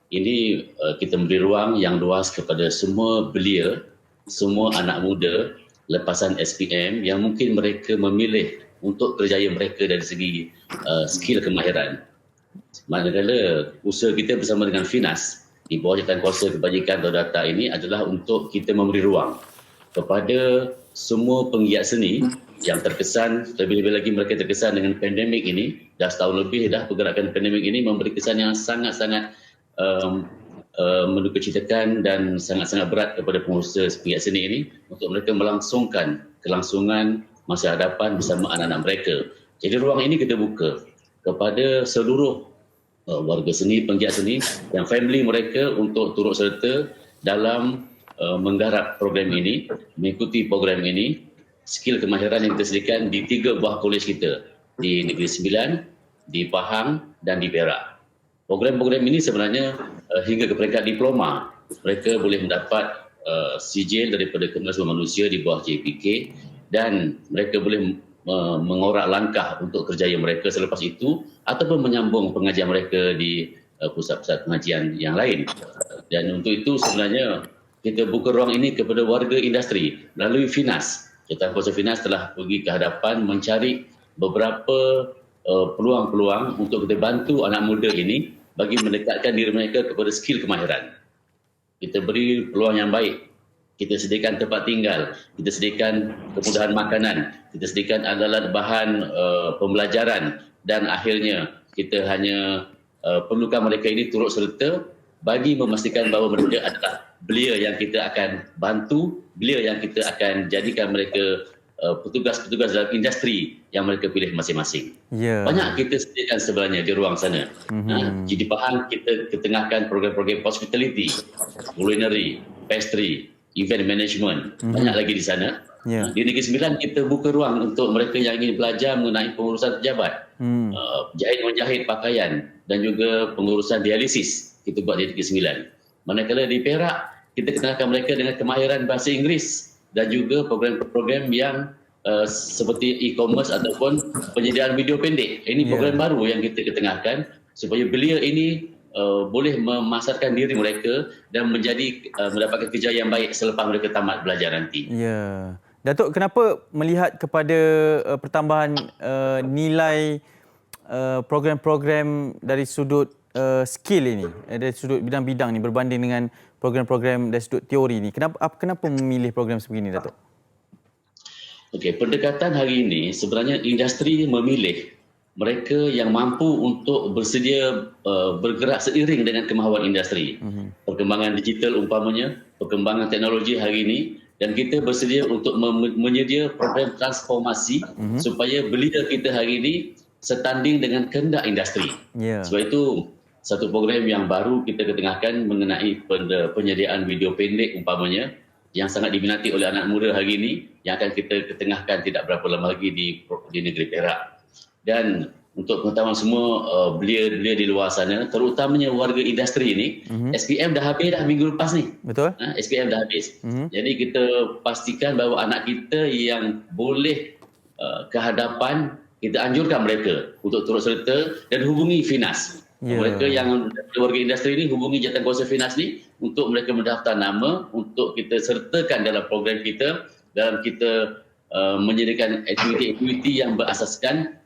S7: Ini kita memberi ruang yang luas kepada semua belia, semua anak muda lepasan SPM yang mungkin mereka memilih untuk kerjaya mereka dari segi skill kemahiran. Manakala usaha kita bersama dengan FINAS di bawah jawatankuasa kebajikan atau data ini adalah untuk kita memberi ruang kepada semua penggiat seni yang terkesan, lebih-lebih lagi mereka terkesan dengan pandemik ini. Dah setahun lebih dah pergerakan pandemik ini memberi kesan yang sangat-sangat mendukacitakan dan sangat-sangat berat kepada pengusaha penggiat seni ini untuk mereka melangsungkan kelangsungan masa hadapan bersama anak-anak mereka. Jadi ruang ini kita buka kepada seluruh warga seni, penggiat seni dan family mereka untuk turut serta dalam menggarap program ini, mengikuti program ini. Skill kemahiran yang kita sediakan di 3 buah kolej kita, di Negeri Sembilan, di Pahang dan di Perak. Program-program ini sebenarnya hingga ke peringkat diploma. Mereka boleh mendapat sijil daripada Kementerian Sumber Manusia di bawah JPK dan mereka boleh mengorak langkah untuk kerjaya mereka selepas itu ataupun menyambung pengajian mereka di pusat-pusat pengajian yang lain. Dan untuk itu sebenarnya kita buka ruang ini kepada warga industri melalui FINAS. Jawatankuasa FINAS telah pergi ke hadapan mencari beberapa peluang-peluang untuk kita bantu anak muda ini bagi mendekatkan diri mereka kepada skill kemahiran. Kita beri peluang yang baik. Kita sediakan tempat tinggal, kita sediakan kemudahan makanan, kita sediakan alat bahan pembelajaran dan akhirnya kita hanya perlukan mereka ini turut serta bagi memastikan bahawa mereka adalah belia yang kita akan bantu, belia yang kita akan jadikan mereka petugas-petugas dalam industri yang mereka pilih masing-masing. Banyak kita sediakan sebenarnya di ruang sana. Di Pahang kita ketengahkan program-program hospitality, culinary, pastry event management, banyak lagi di sana. Di Negeri Sembilan kita buka ruang untuk mereka yang ingin belajar mengenai pengurusan pejabat, menjahit pakaian dan juga pengurusan dialisis kita buat di Negeri Sembilan. Manakala di Perak kita kenalkan mereka dengan kemahiran bahasa Inggeris dan juga program-program yang seperti e-commerce ataupun penyediaan video pendek. Ini program baru yang kita ketengahkan supaya belia ini boleh memasarkan diri mereka dan mendapatkan kerja yang baik selepas mereka tamat belajar nanti.
S1: Ya. Datuk, kenapa melihat kepada pertambahan nilai program-program dari sudut skill ini, dari sudut bidang-bidang ni berbanding dengan program-program dari sudut teori ni? Kenapa memilih program sebegini, Datuk?
S7: Okey, pendekatan hari ini sebenarnya industri memilih mereka yang mampu untuk bersedia bergerak seiring dengan kemahuan industri. Perkembangan digital umpamanya, perkembangan teknologi hari ini, dan kita bersedia untuk menyedia program transformasi supaya belia kita hari ini setanding dengan kehendak industri. Sebab itu satu program yang baru kita ketengahkan mengenai penyediaan video pendek umpamanya yang sangat diminati oleh anak muda hari ini yang akan kita ketengahkan tidak berapa lama lagi di negeri Perak. Dan untuk pengetahuan semua belia-belia di luar sana, terutamanya warga industri ini, SPM dah habis dah minggu lepas ni.
S1: Betul.
S7: SPM dah habis. Jadi kita pastikan bahawa anak kita yang boleh ke hadapan, kita anjurkan mereka untuk turut serta dan hubungi Finas. Mereka yang warga industri ini hubungi Jawatankuasa Finas ni untuk mereka mendaftar nama untuk kita sertakan dalam program kita, dalam kita menyediakan aktiviti-aktiviti yang berasaskan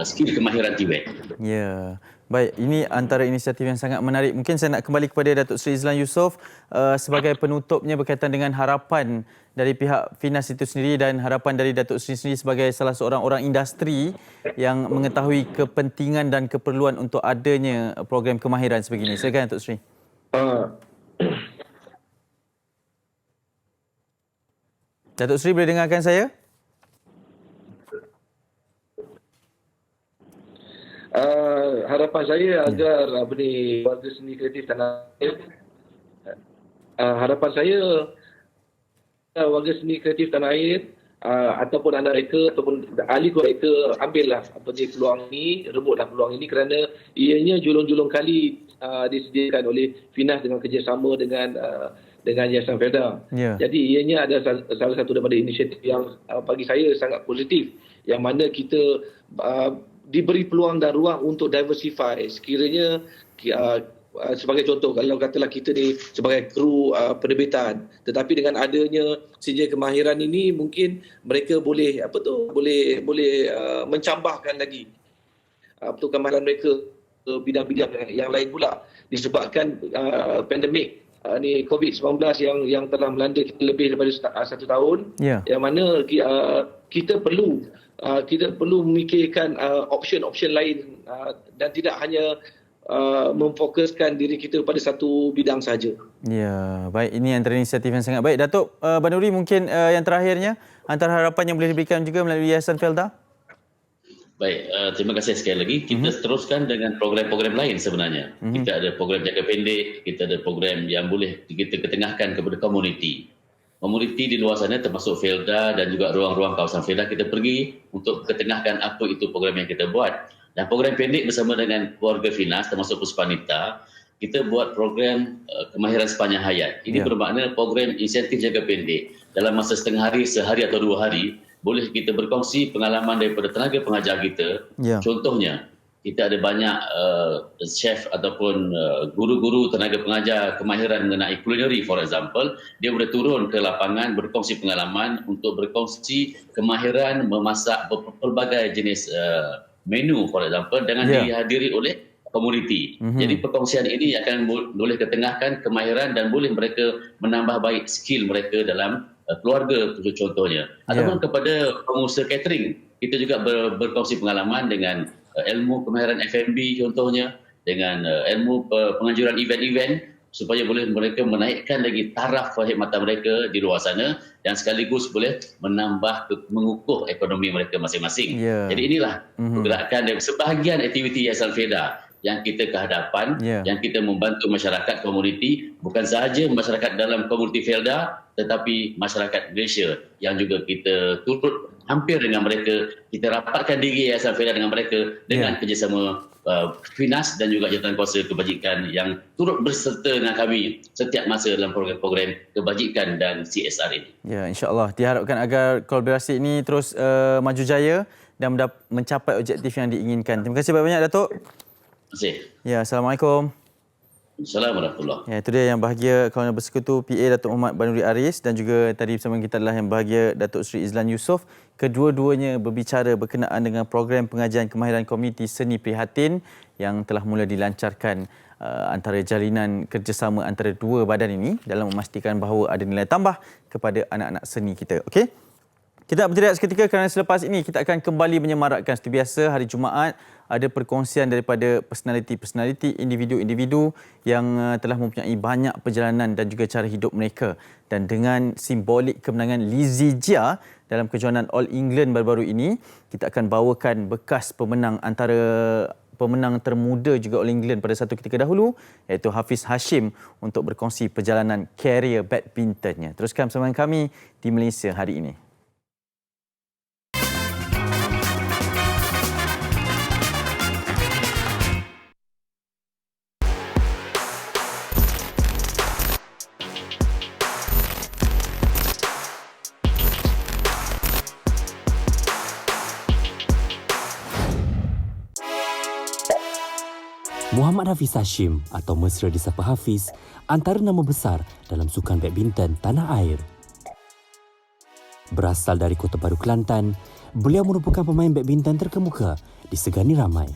S7: skill kemahiran TVET.
S1: Ya. Baik, ini antara inisiatif yang sangat menarik. Mungkin saya nak kembali kepada Datuk Seri Izlan Yusof sebagai penutupnya berkaitan dengan harapan dari pihak Finas itu sendiri dan harapan dari Datuk Seri sendiri sebagai salah seorang orang industri yang mengetahui kepentingan dan keperluan untuk adanya program kemahiran sebegini. Silakan Datuk Seri. Datuk Seri boleh dengarkan saya?
S6: Harapan saya agar warga seni kreatif tanah air, harapan saya warga seni kreatif tanah air ataupun anak mereka ataupun ahli mereka ambillah peluang ini, rebutlah peluang ini kerana ianya julung-julung kali disediakan oleh Finas dengan kerjasama dengan Yayasan Felda. Jadi ianya ada salah satu daripada inisiatif yang bagi saya sangat positif, yang mana kita diberi peluang dan ruang untuk diversify. Sekiranya sebagai contoh, kalau katalah kita ni sebagai kru penerbitan, tetapi dengan adanya senja kemahiran ini mungkin mereka boleh mencambahkan lagi kemahiran mereka ke bidang-bidang yang lain pula, disebabkan pandemik ni COVID-19 yang telah melanda kita lebih daripada 1 tahun, yang mana kita perlu memikirkan option-option lain dan tidak hanya memfokuskan diri kita pada satu bidang saja.
S1: Ya, baik, ini antara inisiatif yang sangat baik. Datuk Banuri, mungkin yang terakhirnya antara harapan yang boleh diberikan juga melalui Yayasan Felda.
S7: Baik, terima kasih sekali lagi. Kita teruskan dengan program-program lain sebenarnya. Kita ada program jangka pendek, kita ada program yang boleh kita ketengahkan kepada komuniti. Komuniti di luar sana termasuk Felda dan juga ruang-ruang kawasan Felda, kita pergi untuk ketengahkan apa itu program yang kita buat. Dan program pendek bersama dengan keluarga Finas termasuk Puspanita, kita buat program kemahiran sepanjang hayat. Ini bermakna program insentif jangka pendek. Dalam masa setengah hari, sehari atau 2 hari, boleh kita berkongsi pengalaman daripada tenaga pengajar kita. Contohnya, kita ada banyak chef ataupun guru-guru tenaga pengajar kemahiran mengenai culinary, for example. Dia boleh turun ke lapangan berkongsi pengalaman untuk berkongsi kemahiran memasak pelbagai jenis menu, for example, dengan dihadiri oleh komuniti. Jadi perkongsian ini akan boleh ketengahkan kemahiran dan boleh mereka menambah baik skill mereka dalam keluarga contohnya. Ataupun kepada pengusaha catering, kita juga berkongsi pengalaman dengan ilmu kemahiran F&B contohnya, dengan ilmu penganjuran event-event supaya boleh mereka menaikkan lagi taraf perkhidmatan mereka di luar sana dan sekaligus boleh mengukuh ekonomi mereka masing-masing. Jadi inilah pergerakan dari sebahagian aktiviti Yayasan Felda yang kita ke hadapan, yang kita membantu masyarakat komuniti, bukan sahaja masyarakat dalam komuniti Felda, tetapi masyarakat Malaysia yang juga kita turut hampir dengan mereka. Kita rapatkan diri Yayasan Felda dengan mereka dengan kerjasama Finas dan juga Jawatankuasa Kebajikan yang turut berserta dengan kami setiap masa dalam program-program kebajikan dan CSR ini.
S1: Ya, insya-Allah diharapkan agar kolaborasi ini terus maju jaya dan mencapai objektif yang diinginkan. Terima kasih banyak Datuk.
S7: Terima kasih.
S1: Ya, Assalamualaikum.
S7: Assalamualaikum.
S1: Ya, itu dia yang bahagia kawan bersekutu PA Datuk Muhammad Banuri Aris dan juga tadi bersama kita adalah yang bahagia Datuk Seri Izlan Yusof. Kedua-duanya berbicara berkenaan dengan program pengajian kemahiran komuniti seni prihatin yang telah mula dilancarkan antara jalinan kerjasama antara dua badan ini dalam memastikan bahawa ada nilai tambah kepada anak-anak seni kita. Okey? Kita berjeda seketika kerana selepas ini kita akan kembali menyemarakkan seperti biasa hari Jumaat ada perkongsian daripada personaliti-personaliti, individu-individu yang telah mempunyai banyak perjalanan dan juga cara hidup mereka. Dan dengan simbolik kemenangan Lizzie Jia dalam kejohanan All England baru-baru ini, kita akan bawakan bekas pemenang antara pemenang termuda juga All England pada satu ketika dahulu, iaitu Hafiz Hashim untuk berkongsi perjalanan karier badmintonnya. Teruskan bersama kami di Malaysia hari ini.
S8: Muhammad Hafiz Hashim atau mesra disapa Hafiz antara nama besar dalam sukan badminton tanah air. Berasal dari Kota Baru, Kelantan, beliau merupakan pemain badminton terkemuka disegani ramai.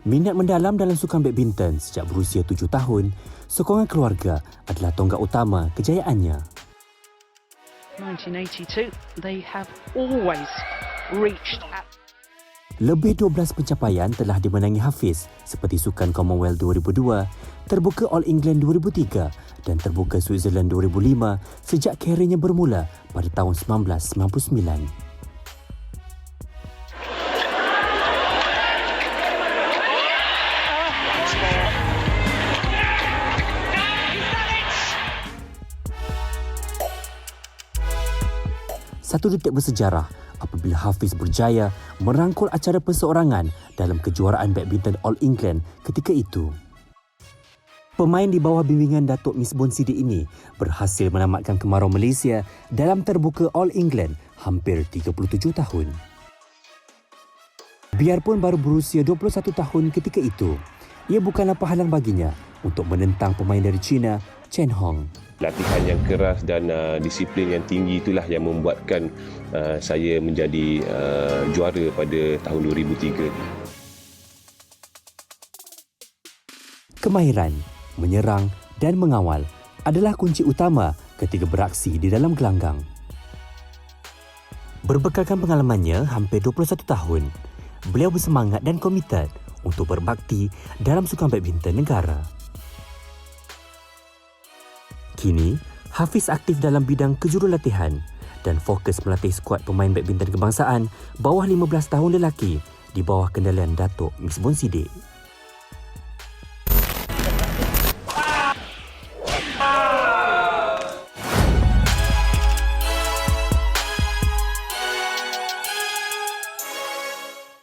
S8: Minat mendalam dalam sukan badminton sejak berusia 7 tahun, sokongan keluarga adalah tonggak utama kejayaannya.
S9: 1982, they have always reached at
S8: Lebih 12 pencapaian telah dimenangi Hafiz seperti Sukan Commonwealth 2002, Terbuka All England 2003 dan Terbuka Switzerland 2005 sejak kariernya bermula pada tahun 1999. Satu detik bersejarah apabila Hafiz berjaya merangkul acara perseorangan dalam kejuaraan badminton All England ketika itu. Pemain di bawah bimbingan Datuk Misbun Sidi ini berhasil menamatkan kemarau Malaysia dalam Terbuka All England hampir 37 tahun. Biarpun baru berusia 21 tahun ketika itu, ia bukanlah penghalang baginya untuk menentang pemain dari China, Chen Hong.
S10: Latihan yang keras dan disiplin yang tinggi itulah yang membuatkan saya menjadi juara pada tahun 2003.
S8: Kemahiran, menyerang dan mengawal adalah kunci utama ketika beraksi di dalam gelanggang. Berbekalkan pengalamannya hampir 21 tahun, beliau bersemangat dan komited untuk berbakti dalam sukan badminton negara. Kini, Hafiz aktif dalam bidang kejurulatihan dan fokus melatih skuad pemain badminton kebangsaan bawah 15 tahun lelaki di bawah kendalian Datuk Misbun Siddiq.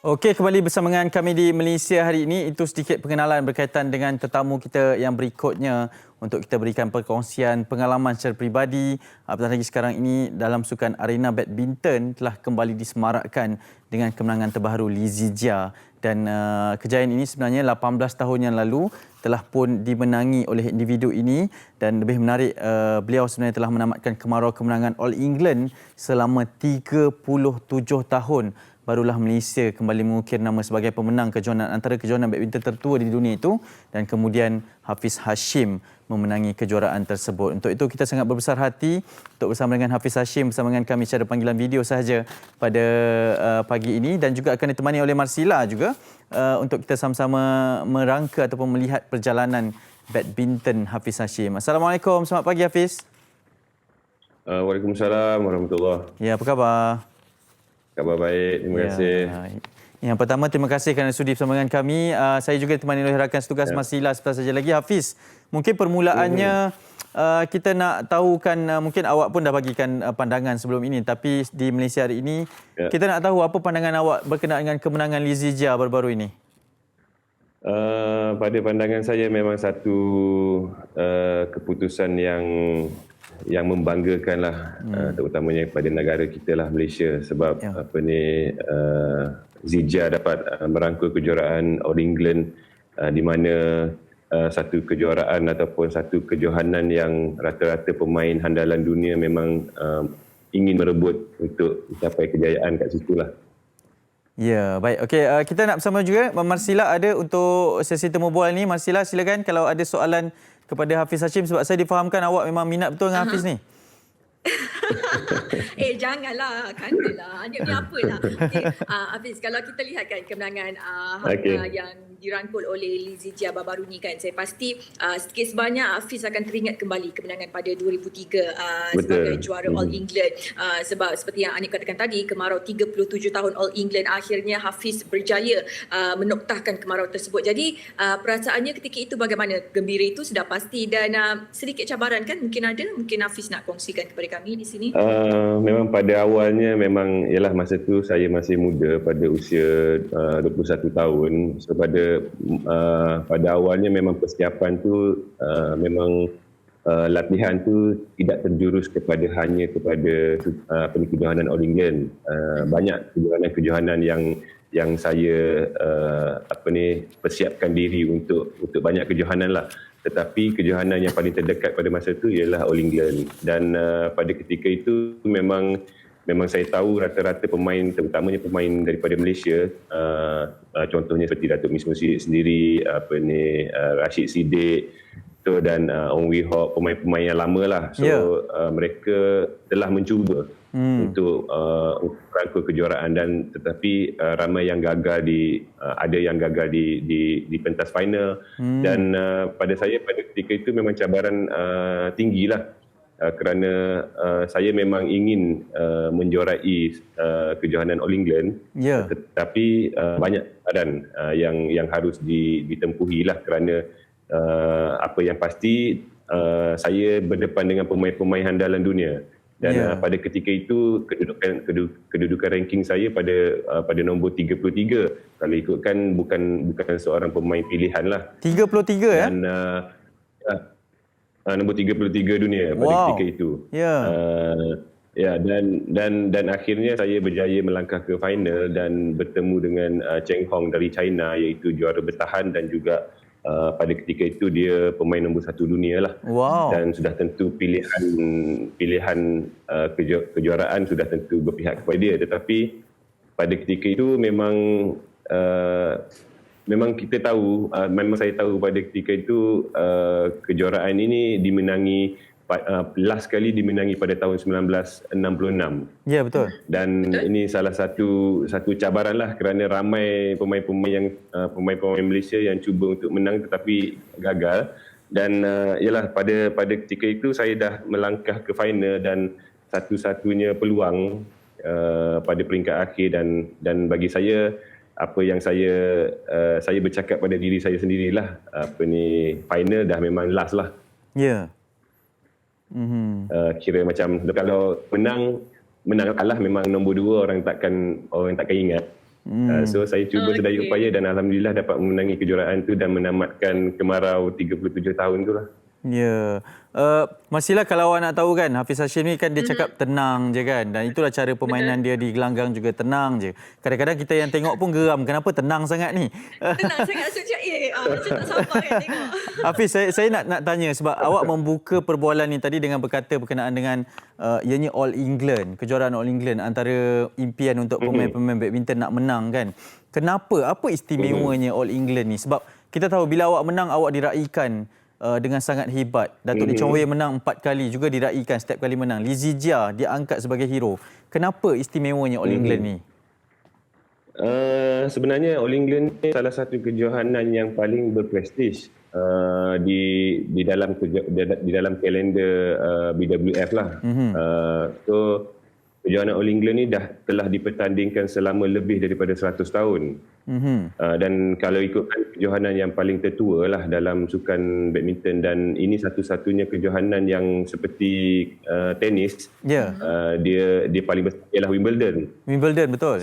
S1: Okey, kembali bersama dengan kami di Malaysia hari ini. Itu sedikit pengenalan berkaitan dengan tetamu kita yang berikutnya untuk kita berikan perkongsian pengalaman secara peribadi. Apatah lagi sekarang ini dalam sukan arena badminton telah kembali disemarakkan dengan kemenangan terbaru Lizzie Jia. Dan kejayaan ini sebenarnya 18 tahun yang lalu telah pun dimenangi oleh individu ini. Dan lebih menarik, beliau sebenarnya telah menamatkan kemarau kemenangan All England selama 37 tahun. Barulah Malaysia kembali mengukir nama sebagai pemenang kejohanan antara kejohanan badminton tertua di dunia itu dan kemudian Hafiz Hashim memenangi kejuaraan tersebut. Untuk itu kita sangat berbesar hati untuk bersama dengan Hafiz Hashim bersama dengan kami secara panggilan video sahaja pada pagi ini dan juga akan ditemani oleh Marsila juga untuk kita sama-sama merangka ataupun melihat perjalanan badminton Hafiz Hashim. Assalamualaikum, selamat pagi Hafiz.
S10: Waalaikumsalam warahmatullahi.
S1: Ya, apa khabar?
S10: Khabar baik, terima kasih.
S1: Yang pertama, terima kasih kerana sudi bersama dengan kami. Saya juga ditemani oleh rakan setugas Marsila sebentar saja lagi. Hafiz, mungkin permulaannya kita nak tahu kan, mungkin awak pun dah bagikan pandangan sebelum ini, tapi di Malaysia hari ini kita nak tahu apa pandangan awak berkenaan dengan kemenangan Lizzie Jia baru-baru ini.
S10: Pada pandangan saya memang satu keputusan yang membanggakan lah, terutamanya kepada negara kita lah, Malaysia, sebab Zia dapat merangkul kejuaraan All England, di mana satu kejuaraan ataupun satu kejohanan yang rata-rata pemain handalan dunia memang ingin merebut untuk mencapai kejayaan kat situ lah.
S1: Ya, baik. Okey, kita nak bersama juga Marsila ada untuk sesi temu bual ni. Marsila, silakan kalau ada soalan kepada Hafiz Hashim, sebab saya difahamkan awak memang minat betul dengan Hafiz ni.
S2: Janganlah, kandalah. Ni apalah. Okay. Hafiz, kalau kita lihat kan kemenangan yang dirangkul oleh Lizzie Jia baru ni kan, saya pasti sikit sebanyak Hafiz akan teringat kembali kemenangan pada 2003 sebagai juara All England. Sebab seperti yang Anip katakan tadi, kemarau 37 tahun All England, akhirnya Hafiz berjaya menoktahkan kemarau tersebut. Jadi perasaannya ketika itu bagaimana? Gembira itu sudah pasti, dan sedikit cabaran kan mungkin ada, mungkin Hafiz nak kongsikan kepada kami di sini.
S10: Memang pada awalnya memang ialah masa tu saya masih muda, pada usia 21 tahun. So pada awalnya memang persiapan tu memang latihan tu tidak terjurus hanya kepada kejohanan All England. Banyak kejohanan yang saya persiapkan diri untuk banyak kejohanan lah. Tetapi kejohanan yang paling terdekat pada masa itu ialah All England. Dan pada ketika itu memang saya tahu rata-rata pemain, terutamanya pemain daripada Malaysia, contohnya seperti Datuk Misbah Siddiq sendiri, Rashid Siddiq, dan Ong Wee Hock, pemain-pemain yang lama lah. So mereka telah mencuba untuk merangkul kejuaraan, dan tetapi ramai yang gagal ada yang gagal di pentas final. Dan pada saya pada ketika itu memang cabaran tinggilah, kerana saya memang ingin menjuarai kejohanan All England, tetapi banyak cabaran yang harus ditempuhi lah, kerana apa yang pasti saya berdepan dengan pemain-pemain handalan dunia. Dan pada ketika itu kedudukan ranking saya pada nombor 33. Kalau ikutkan bukan seorang pemain pilihan lah.
S1: 33
S10: dan nombor 33 dunia pada ketika itu. Dan akhirnya saya berjaya melangkah ke final dan bertemu dengan Cheng Hong dari China, iaitu juara bertahan, dan juga pada ketika itu dia pemain nombor 1 dunia lah. Dan sudah tentu pilihan kejuaraan sudah tentu berpihak kepada dia. Tetapi pada ketika itu memang kita tahu, memang saya tahu pada ketika itu kejuaraan ini dimenangi, last kali dimenangi pada tahun 1966.
S1: Ya, betul.
S10: Dan ini salah satu cabaran lah, kerana ramai pemain-pemain Malaysia yang cuba untuk menang tetapi gagal. Dan ialah pada ketika itu saya dah melangkah ke final, dan satu-satunya peluang pada peringkat akhir, dan bagi saya apa yang saya bercakap pada diri saya sendirilah, final dah memang last lah. Kira macam kalau menang kalah memang nombor 2 orang takkan ingat. So saya cuba sedaya upaya, dan alhamdulillah dapat memenangi kejuaraan tu dan menamatkan kemarau 37 tahun tu lah.
S1: Ya. Marsila, kalau awak nak tahu kan, Hafiz Hashim ni kan dia cakap tenang je kan, dan itulah cara permainan dia di gelanggang juga, tenang je. Kadang-kadang kita yang tengok pun geram, kenapa tenang sangat ni?
S2: Tenang sangat, macam tak sabar kan tengok.
S1: Hafiz, saya nak tanya, sebab awak membuka perbualan ni tadi dengan berkata berkenaan dengan ianya All England, kejuaraan All England, antara impian untuk pemain-pemain badminton nak menang kan. Kenapa? Apa istimewanya All England ni? Sebab kita tahu bila awak menang, awak diraikan dengan sangat hebat. Datuk Lee Chong Wei menang 4 kali, juga diraikan setiap kali menang. Lizzie Jia diangkat sebagai hero. Kenapa istimewanya All England ni?
S10: Sebenarnya All England ni salah satu kejohanan yang paling berprestij di dalam kalender BWF lah. So kejohanan All England ni telah dipertandingkan selama lebih daripada 100 tahun. Dan kalau ikutkan kejohanan yang paling tertua lah dalam sukan badminton, dan ini satu-satunya kejohanan yang seperti tenis. Dia paling besar ialah Wimbledon.
S1: Wimbledon, betul.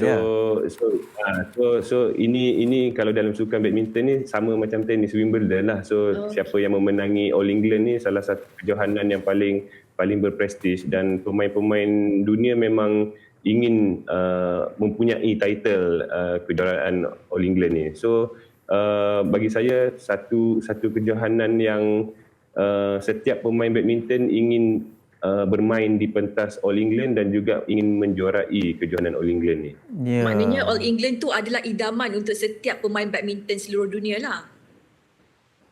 S10: So ini kalau dalam sukan badminton ni sama macam tenis, Wimbledon lah. So siapa yang memenangi All England ni salah satu kejohanan yang paling berprestij, dan pemain-pemain dunia memang ingin mempunyai title kejuaraan All England ni. So bagi saya satu kejohanan yang setiap pemain badminton ingin bermain di pentas All England dan juga ingin menjuarai kejohanan All England ni.
S2: Maknanya All England tu adalah idaman untuk setiap pemain badminton seluruh dunia lah.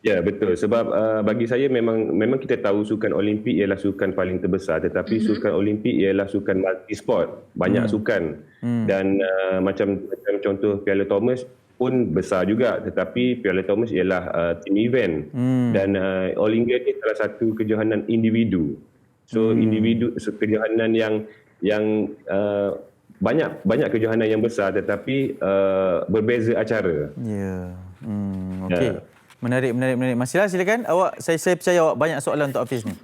S10: Ya, betul. Sebab bagi saya memang kita tahu sukan Olimpik ialah sukan paling terbesar, tetapi sukan Olimpik ialah sukan multi sport, banyak sukan. Dan macam contoh Piala Thomas pun besar juga, tetapi Piala Thomas ialah team event. Dan All England ni salah satu kejohanan individu. So kejohanan yang banyak kejohanan yang besar, tetapi berbeza acara.
S1: Okey. Menarik. Masihlah, silakan. Saya percaya awak banyak soalan untuk Hafiz ni.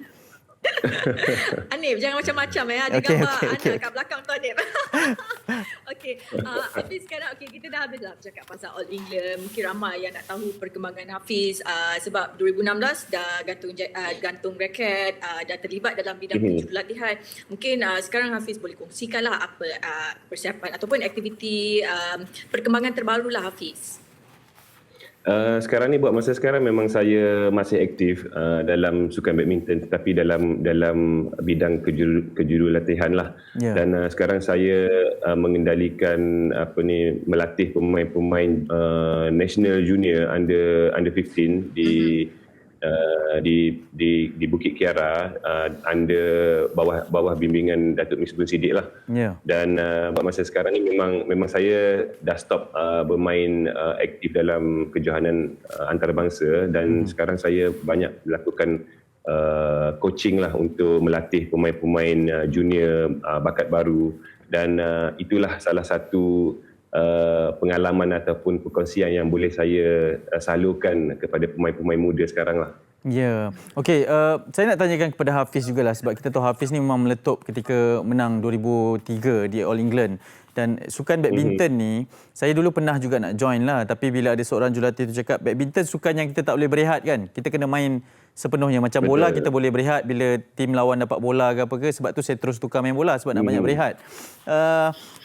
S2: Anip, jangan macam-macam ya. Ada gambar anak kat belakang tu, Anip. Okey, Hafiz sekarang kita dah habis lah bercakap pasal All England. Mungkin ramai yang nak tahu perkembangan Hafiz sebab 2016 dah gantung raket, dah terlibat dalam bidang latihan. Mungkin sekarang Hafiz boleh kongsikanlah apa persiapan ataupun aktiviti perkembangan terbaru lah Hafiz.
S10: Sekarang ni buat masa sekarang memang saya masih aktif dalam sukan badminton, tetapi dalam bidang kejurulatihan lah. Dan sekarang saya mengendalikan melatih pemain-pemain national junior under 15 di Bukit Kiara, under bawah bimbingan Datuk Misbun Siddiq lah. Dan buat masa sekarang ni memang saya dah stop bermain aktif dalam kejohanan antarabangsa, dan sekarang saya banyak melakukan coaching lah untuk melatih pemain-pemain junior bakat baru, dan itulah salah satu pengalaman ataupun perkongsian yang boleh saya salurkan kepada pemain-pemain muda sekarang lah.
S1: Okey, saya nak tanyakan kepada Hafiz jugalah, sebab kita tahu Hafiz ni memang meletup ketika menang 2003 di All England. Dan sukan badminton ni, saya dulu pernah juga nak join lah, tapi bila ada seorang jurulatih tu cakap badminton sukan yang kita tak boleh berehat kan. Kita kena main sepenuhnya. Macam bola kita boleh berehat bila tim lawan dapat bola ke apa ke, sebab tu saya terus tukar main bola sebab nak banyak berehat.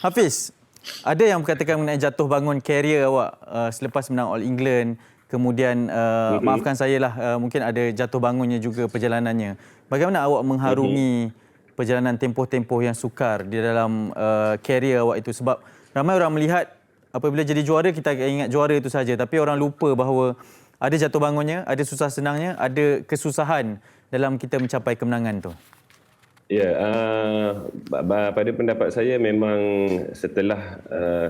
S1: Hafiz, ada yang berkatakan mengenai jatuh bangun karier awak selepas menang All England. Kemudian maafkan saya lah, mungkin ada jatuh bangunnya juga perjalanannya. Bagaimana awak mengharungi perjalanan tempoh-tempoh yang sukar di dalam karier awak itu? Sebab ramai orang melihat apabila jadi juara kita ingat juara itu saja, tapi orang lupa bahawa ada jatuh bangunnya, ada susah senangnya, ada kesusahan dalam kita mencapai kemenangan tu.
S10: Pada pendapat saya memang setelah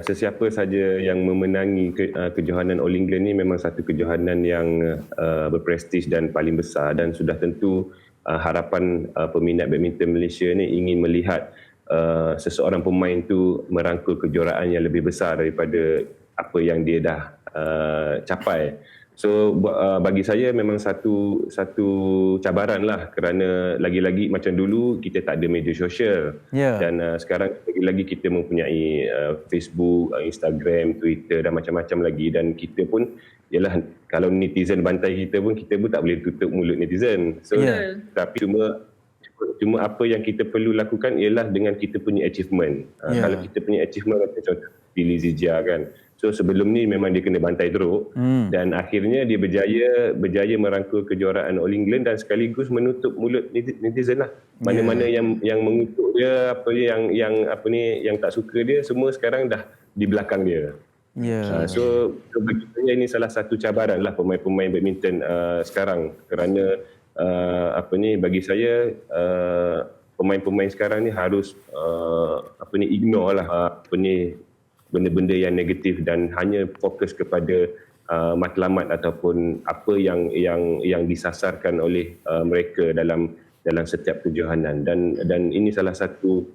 S10: sesiapa saja yang memenangi kejohanan All England ni memang satu kejohanan yang berprestij dan paling besar, dan sudah tentu harapan peminat badminton Malaysia ni ingin melihat seseorang pemain tu merangkul kejuaraan yang lebih besar daripada apa yang dia dah capai. So bagi saya memang satu cabaran lah, kerana lagi-lagi macam dulu kita tak ada media sosial, dan sekarang lagi-lagi kita mempunyai Facebook, Instagram, Twitter dan macam-macam lagi, dan kita pun ialah kalau netizen bantai kita pun tak boleh tutup mulut netizen. So tapi cuma apa yang kita perlu lakukan ialah dengan kita punya achievement. Kalau kita punya achievement macam contoh Billy Zijia kan. So sebelum ni memang dia kena bantai teruk, dan akhirnya dia berjaya merangkul kejuaraan All England dan sekaligus menutup mulut netizen lah. Mana-mana yang mengutuk dia, yang tak suka dia, semua sekarang dah di belakang dia. So bagi saya ini salah satu cabaran lah pemain-pemain badminton sekarang, kerana bagi saya pemain-pemain sekarang ni harus ignore lah benda-benda yang negatif dan hanya fokus kepada matlamat ataupun apa yang disasarkan oleh mereka dalam setiap kejohanan, dan ini salah satu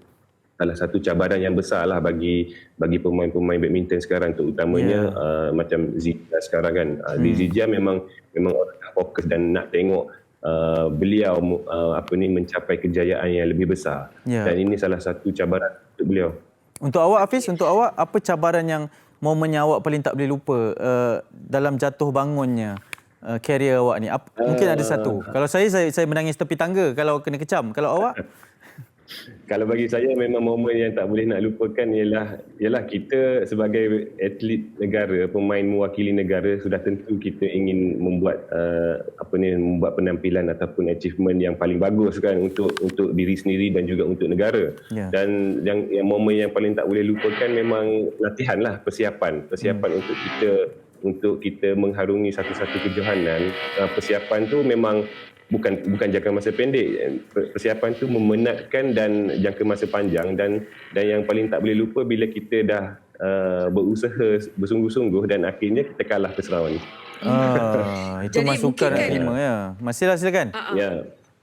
S10: salah satu cabaran yang besar lah bagi pemain-pemain badminton sekarang, terutamanya macam Zija sekarang kan. Di Zija memang orang nak fokus dan nak tengok beliau mencapai kejayaan yang lebih besar. Dan ini salah satu cabaran untuk beliau. Untuk awak Hafiz, apa cabaran yang momennya awak paling tak boleh lupa dalam jatuh bangunnya karier awak ni? Mungkin ada satu. Kalau saya menangis tepi tangga kalau kena kecam. Kalau awak? Kalau bagi saya memang momen yang tak boleh nak lupakan ialah kita sebagai atlet negara, pemain mewakili negara, sudah tentu kita ingin membuat membuat penampilan ataupun achievement yang paling bagus kan untuk diri sendiri dan juga untuk negara. Dan yang momen yang paling tak boleh lupakan memang latihan lah, persiapan untuk kita mengharungi satu-satu kejohanan. Persiapan tu memang bukan jangka masa pendek. Persiapan tu memenatkan dan jangka masa panjang, dan yang paling tak boleh lupa bila kita dah berusaha bersungguh-sungguh dan akhirnya kita kalah ke Sarawak ni.
S1: Itu masukan nak terima ya. Masihlah silakan.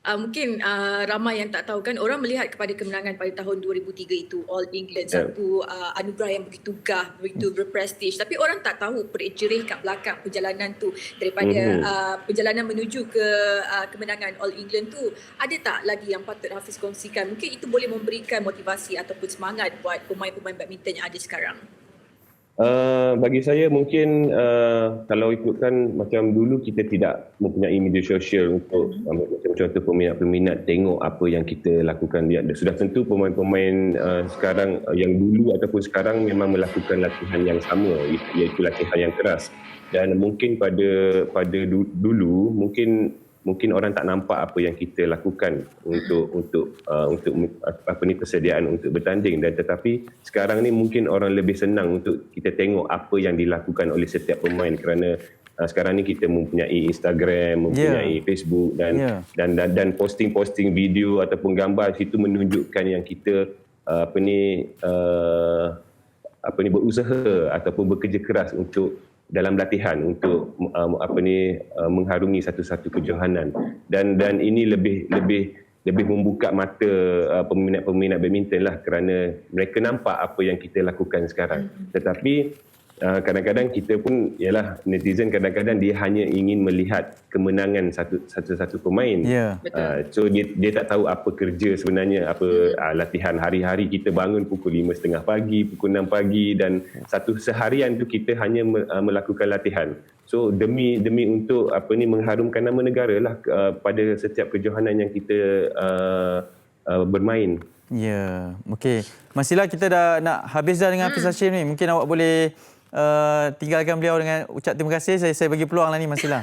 S2: Mungkin ramai yang tak tahu kan, orang melihat kepada kemenangan pada tahun 2003 itu All England, satu anugerah yang begitu gah, begitu berprestij, tapi orang tak tahu perjerih kat belakang perjalanan tu daripada perjalanan menuju ke kemenangan All England tu. Ada tak lagi yang patut Hafiz kongsikan? Mungkin itu boleh memberikan motivasi ataupun semangat buat pemain-pemain badminton yang ada sekarang.
S10: Bagi saya mungkin kalau ikutkan macam dulu kita tidak mempunyai media sosial untuk macam contoh peminat-peminat tengok apa yang kita lakukan. Sudah tentu pemain-pemain sekarang yang dulu ataupun sekarang memang melakukan latihan yang sama, iaitu latihan yang keras. Dan mungkin pada dulu mungkin orang tak nampak apa yang kita lakukan untuk persediaan untuk bertanding, dan tetapi sekarang ni mungkin orang lebih senang untuk kita tengok apa yang dilakukan oleh setiap pemain, kerana sekarang ni kita mempunyai Instagram, mempunyai Facebook dan posting video ataupun gambar situ menunjukkan yang kita berusaha ataupun bekerja keras untuk dalam latihan untuk mengharungi satu-satu kejohanan, dan ini lebih membuka mata peminat-peminat badminton lah, kerana mereka nampak apa yang kita lakukan sekarang. Tetapi kadang-kadang kita pun, ialah netizen, kadang-kadang dia hanya ingin melihat kemenangan satu-satu pemain. So dia tak tahu apa kerja sebenarnya, apa latihan hari-hari. Kita bangun pukul 5.30 pagi, pukul 6 pagi, dan seharian tu kita hanya melakukan latihan. So demi untuk mengharumkan nama negara lah pada setiap kejohanan yang kita bermain.
S1: Okey. Masihlah kita dah nak habis dah dengan Hafiz Hashim ni. Mungkin awak boleh tinggalkan beliau dengan ucap terima kasih. Saya bagi peluang lah ni, Masihlah.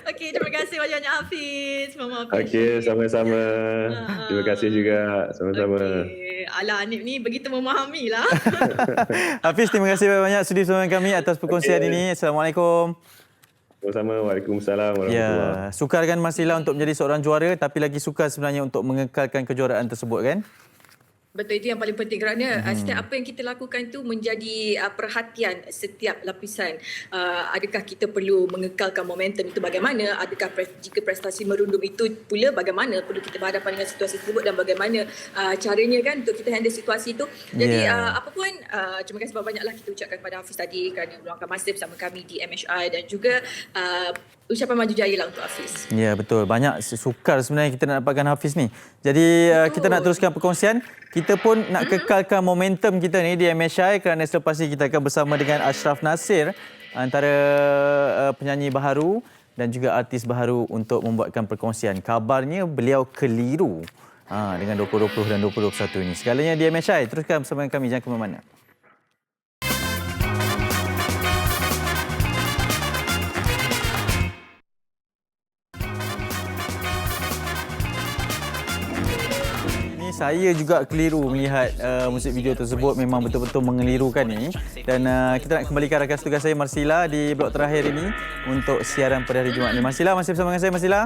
S2: Okey, terima kasih banyak Hafiz.
S10: Okey, sama-sama. Terima kasih juga. Sama-sama.
S2: Alah, Anip ni begitu memahami lah.
S1: Hafiz, terima kasih banyak sudi bersama kami atas perkongsian ini. Assalamualaikum.
S10: Sama-sama. Waalaikumsalam warahmatullahi.
S1: Sukar kan Masihlah untuk menjadi seorang juara, tapi lagi sukar sebenarnya untuk mengekalkan kejuaraan tersebut kan?
S2: Betul, itu yang paling penting, kerana setiap apa yang kita lakukan itu menjadi perhatian setiap lapisan. Adakah kita perlu mengekalkan momentum itu bagaimana? Adakah jika prestasi merundum itu pula bagaimana perlu kita berhadapan dengan situasi tersebut, dan bagaimana caranya kan untuk kita handle situasi itu. Jadi apa pun, terima kasih banyaklah kita ucapkan kepada Hafiz tadi kerana meluangkan masa bersama kami di MHI, dan juga ucapan maju jaya lah untuk Hafiz.
S1: Ya, betul. Banyak sukar sebenarnya kita nak dapatkan Hafiz ni. Jadi kita nak teruskan perkongsian. Kita pun nak kekalkan momentum kita ni di MHI, kerana selepas ini kita akan bersama dengan Ashraf Nasir, antara penyanyi baharu dan juga artis baharu, untuk membuatkan perkongsian. Kabarnya beliau keliru dengan 2020 dan 2021 ini. Segalanya di MHI. Teruskan bersama kami, jangan ke mana-mana. Saya juga keliru melihat musik video tersebut, memang betul-betul mengelirukan ini. Dan kita nak kembalikan rakan tugas saya Marsila di blok terakhir ini untuk siaran pada hari Jumaat ini. Marsila, masih bersama dengan saya Marsila?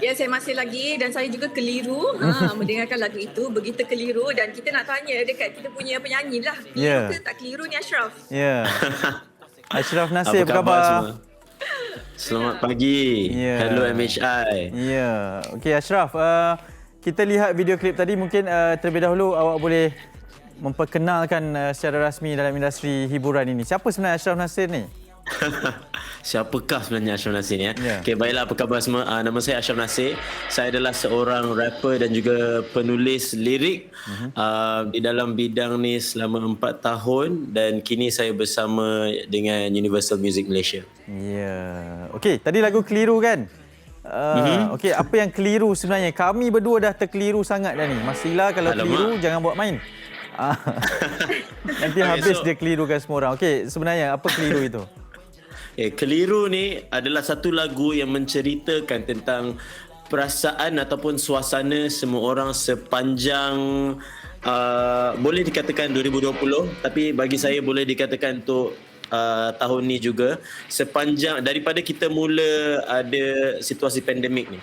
S2: Ya, saya masih lagi, dan saya juga keliru mendengarkan lagu itu, begitu keliru, dan kita nak tanya dekat kita punya penyanyi lah. Keliru ke tak keliru ni Ashraf?
S1: Ashraf Nasir, apa khabar?
S11: Selamat pagi. Hello MHI.
S1: Okey Ashraf, kita lihat video klip tadi, mungkin terlebih dahulu awak boleh memperkenalkan secara rasmi dalam industri hiburan ini. Siapa sebenarnya Ashraf Nasir ni?
S11: Siapakah sebenarnya Ashraf Nasir ni?
S1: Yeah.
S11: Okay, baiklah, apa khabar semua? Nama saya Ashraf Nasir. Saya adalah seorang rapper dan juga penulis lirik di dalam bidang ni selama 4 tahun dan kini saya bersama dengan Universal Music Malaysia.
S1: Ya. Okey, tadi lagu Keliru kan? Okey, apa yang keliru sebenarnya? Kami berdua dah terkeliru sangat dah ni. Mas Ila kalau keliru jangan buat main. Nanti habis dia kelirukan semua orang. Okey, sebenarnya apa keliru itu?
S11: Keliru ni adalah satu lagu yang menceritakan tentang perasaan ataupun suasana semua orang sepanjang boleh dikatakan 2020, tapi bagi saya boleh dikatakan untuk tahun ni juga, sepanjang daripada kita mula ada situasi pandemik ni.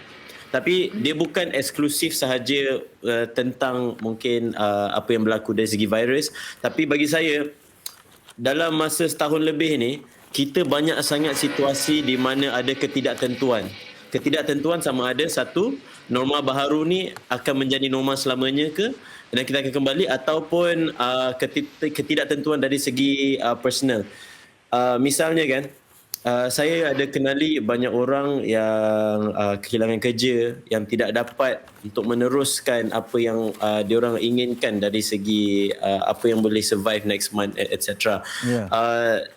S11: Tapi dia bukan eksklusif sahaja tentang mungkin apa yang berlaku dari segi virus, tapi bagi saya dalam masa setahun lebih ni kita banyak sangat situasi di mana ada ketidaktentuan. Ketidaktentuan sama ada satu, norma baharu ni akan menjadi norma selamanya ke dan kita akan kembali, ataupun ketidaktentuan dari segi personal. Misalnya kan, saya ada kenali banyak orang yang kehilangan kerja, yang tidak dapat untuk meneruskan apa yang diorang inginkan dari segi apa yang boleh survive next month, etc. Yeah.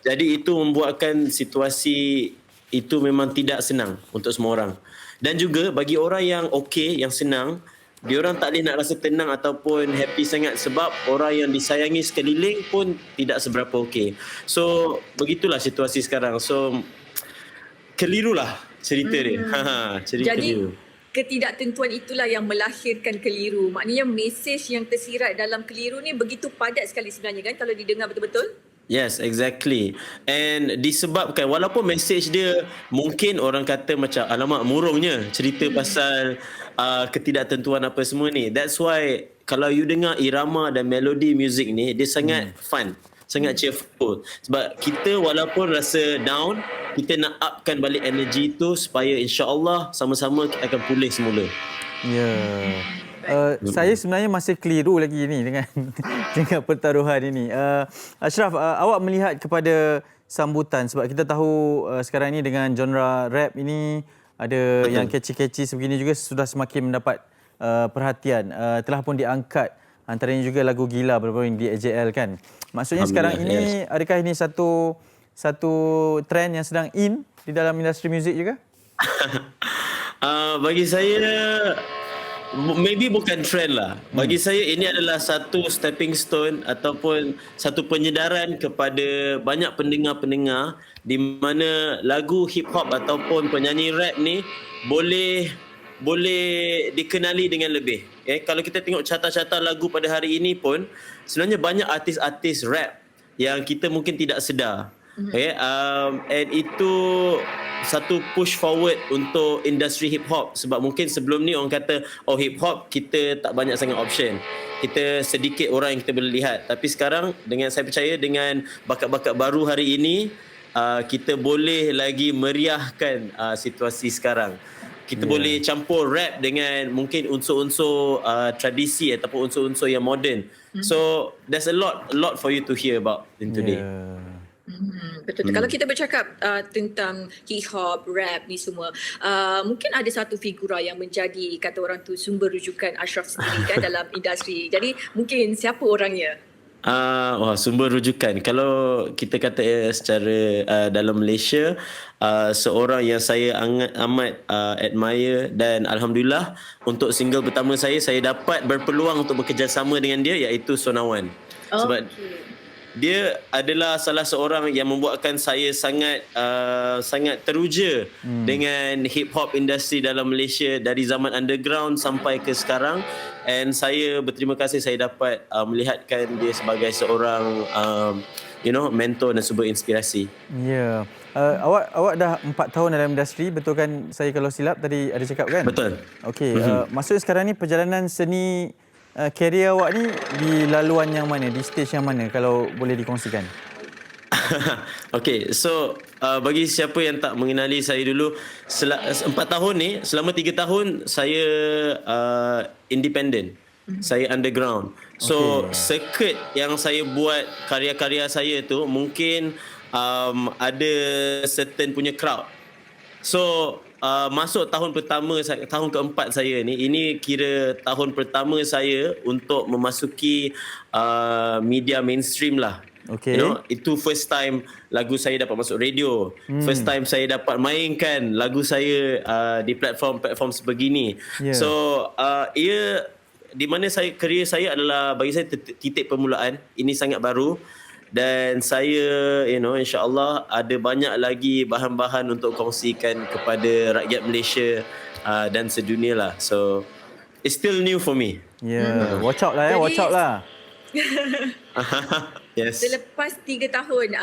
S11: Jadi itu membuatkan situasi itu memang tidak senang untuk semua orang. Dan juga bagi orang yang okey, yang senang, diorang tak boleh nak rasa tenang ataupun happy sangat sebab orang yang disayangi sekeliling pun tidak seberapa okey. So, begitulah situasi sekarang. So, kelirulah cerita dia. Cerita
S2: Jadi,
S11: dia.
S2: Ketidaktentuan itulah yang melahirkan keliru. Maknanya mesej yang tersirat dalam keliru ni begitu padat sekali sebenarnya kan kalau didengar betul-betul?
S11: Yes, exactly. And disebabkan walaupun mesej dia mungkin orang kata macam alamak murungnya cerita pasal ketidaktentuan apa semua ni. That's why kalau you dengar irama dan melodi muzik ni dia sangat fun, sangat cheerful. Sebab kita walaupun rasa down, kita nak upkan balik energy tu supaya insya-Allah sama-sama kita akan pulih semula.
S1: Ya. Saya sebenarnya masih keliru lagi ni dengan pertaruhan ini. Ashraf, awak melihat kepada sambutan sebab kita tahu sekarang ini dengan genre rap ini ada yang catchy-catchy sebegini juga sudah semakin mendapat perhatian. Telah pun diangkat antaranya juga lagu Gila baru-baru di AJL kan. Maksudnya sekarang ini adakah ini satu trend yang sedang in di dalam industri muzik juga?
S11: Bagi saya maybe bukan trend lah. Bagi saya ini adalah satu stepping stone ataupun satu penyedaran kepada banyak pendengar-pendengar di mana lagu hip hop ataupun penyanyi rap ni boleh dikenali dengan lebih. Kalau kita tengok carta-carta lagu pada hari ini pun sebenarnya banyak artis-artis rap yang kita mungkin tidak sedar. And itu satu push forward untuk industri hip hop sebab mungkin sebelum ni orang kata hip hop kita tak banyak sangat option, kita sedikit orang yang kita boleh lihat, tapi sekarang dengan saya percaya dengan bakat-bakat baru hari ini kita boleh lagi meriahkan situasi sekarang. Kita boleh campur rap dengan mungkin unsur-unsur tradisi ataupun unsur-unsur yang moden. So there's a lot for you to hear about in today.
S2: Betul. Kalau kita bercakap tentang hip hop, rap ni semua, mungkin ada satu figura yang menjadi kata orang tu sumber rujukan Ashraf sendiri kan dalam industri. Jadi mungkin siapa orangnya?
S11: Sumber rujukan. Kalau kita kata secara dalam Malaysia, seorang yang saya amat admire dan alhamdulillah untuk single pertama saya dapat berpeluang untuk bekerjasama dengan dia iaitu Sonawan. Sebab dia adalah salah seorang yang membuatkan saya sangat teruja dengan hip hop industri dalam Malaysia dari zaman underground sampai ke sekarang, and saya berterima kasih saya dapat melihatkan dia sebagai seorang mentor dan sumber inspirasi.
S1: Ya. Awak dah 4 tahun dalam industri, betul kan saya kalau silap tadi ada cakap kan?
S11: Betul.
S1: Okey, maksudnya sekarang ni perjalanan seni karier awak ni di laluan yang mana, di stage yang mana kalau boleh dikongsikan?
S11: Okay, so bagi siapa yang tak mengenali saya dulu, 4 tahun ni, selama 3 tahun saya independent. Saya underground. So circuit yang saya buat karya-karya saya tu mungkin ada certain punya crowd. So masuk tahun pertama, tahun keempat saya ni, ini kira tahun pertama saya untuk memasuki media mainstream lah.
S1: Okay.
S11: You know, itu first time lagu saya dapat masuk radio. First time saya dapat mainkan lagu saya di platform-platform sebegini. So ia di mana kerjaya saya adalah bagi saya titik permulaan. Ini sangat baru dan saya insya-Allah ada banyak lagi bahan-bahan untuk kongsikan kepada rakyat Malaysia dan sedunia lah. So it's still new for me.
S1: Watch out lah watch out lah.
S11: Yes.
S2: Selepas 3 tahun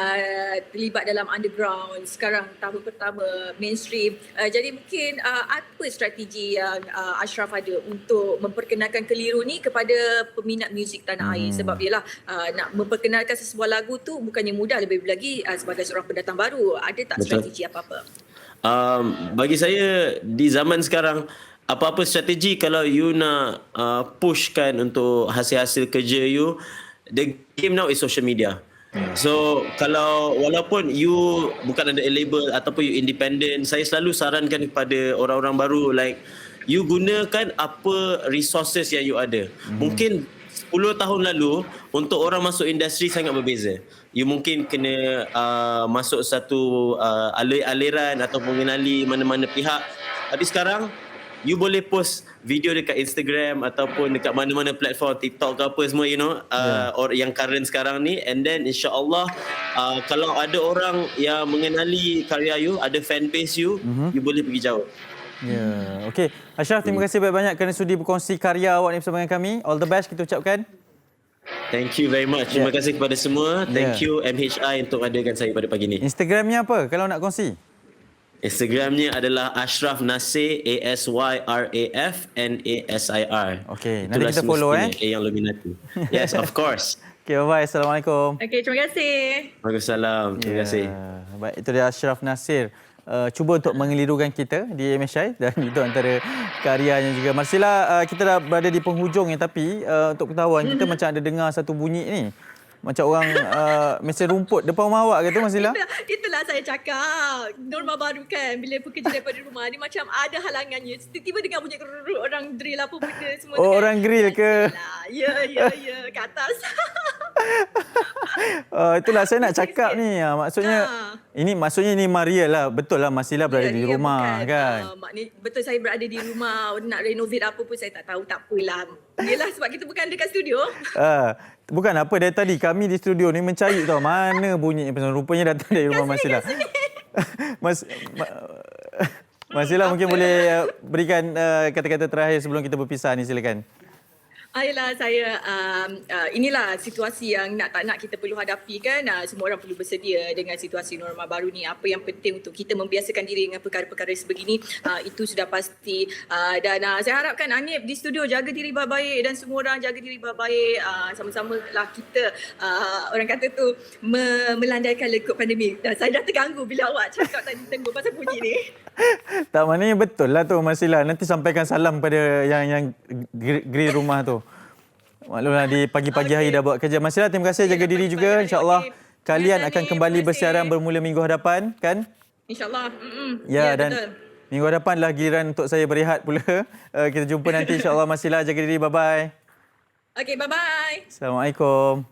S2: terlibat dalam underground, sekarang tahun pertama mainstream. Jadi mungkin apa strategi yang Ashraf ada untuk memperkenalkan Keliru ni kepada peminat muzik tanah air? Sebab ialah nak memperkenalkan sesebuah lagu tu bukannya mudah, lebih lagi sebagai seorang pendatang baru. Ada tak strategi apa-apa?
S11: Bagi saya di zaman sekarang, apa-apa strategi kalau you nak pushkan untuk hasil-hasil kerja you, the game now is social media. So kalau walaupun you bukan ada label ataupun you independent, saya selalu sarankan kepada orang-orang baru, like you gunakan apa resources yang you ada. Mungkin 10 tahun lalu untuk orang masuk industri sangat berbeza. You mungkin kena masuk satu aliran atau mengenali mana-mana pihak. Tapi sekarang you boleh post video dekat Instagram ataupun dekat mana-mana platform, TikTok ke apa semua, or yang current sekarang ni, and then insya-Allah kalau ada orang yang mengenali karya you, ada fan base you, you boleh pergi jauh.
S1: Okey. Ashraf, terima kasih banyak-banyak kerana sudi berkongsi karya awak ni bersama dengan kami. All the best kita ucapkan.
S11: Thank you very much. Terima kasih kepada semua. Thank you MHI untuk adakan saya pada pagi ni.
S1: Instagramnya apa kalau nak kongsi?
S11: Instagramnya adalah Ashraf Nasir, ASYRAFNASIR.
S1: Okey, nanti kita follow
S11: yang Luminati. Yes, of course.
S1: Okey, bye-bye. Assalamualaikum.
S2: Okey, terima kasih.
S11: Waalaikumsalam. Terima kasih.
S1: Baik, itu dia Ashraf Nasir. Cuba untuk mengelirukan kita di MHI dan itu antara karyanya juga. Marsila, kita dah berada di penghujung tapi untuk ketahuan kita macam ada dengar satu bunyi ni. Macam orang mesin rumput depan rumah awak kata Marsila?
S2: Itulah saya cakap. Norma baru kan, bila bekerja daripada rumah ni macam ada halangannya. Tiba-tiba dengar bunyi orang drill apa benda semua.
S1: Oh, orang grill ke?
S2: Ya, kat atas.
S1: Itulah saya nak cakap ni. Maksudnya ini Maria lah. Betul lah Marsila berada di rumah kan?
S2: Betul, saya berada di rumah. Nak renovate apa pun saya tak tahu. Tak apalah. Yelah sebab kita bukan dekat studio.
S1: Bukan apa, dari tadi kami di studio ni mencari tahu mana bunyi rupanya datang dari rumah Marsila. Marsila mungkin boleh berikan kata-kata terakhir sebelum kita berpisah ni, silakan.
S2: Ayolah, saya inilah situasi yang tak nak kita perlu hadapi kan. Semua orang perlu bersedia dengan situasi norma baru ni. Apa yang penting untuk kita membiasakan diri dengan perkara-perkara sebegini, itu sudah pasti. Dan saya harapkan Anip di studio jaga diri baik-baik dan semua orang jaga diri baik-baik. Sama-sama lah kita orang kata tu melandaikan lekuk pandemik. Dan saya dah terganggu bila awak cakap tadi tengok pasal bunyi ni.
S1: Tak, maknanya betul lah tu Marsila. Nanti sampaikan salam pada yang grill rumah tu. Maklumlah di pagi-pagi hari dah buat kerja. Marsila, terima kasih, jaga diri juga. InsyaAllah kalian akan kembali bersiaran bermula minggu hadapan kan?
S2: InsyaAllah.
S1: Ya, dan
S2: betul.
S1: Minggu hadapan lah giliran untuk saya berehat pula. Kita jumpa nanti insyaAllah. Marsila, jaga diri. Bye-bye.
S2: Okey, bye-bye.
S1: Assalamualaikum.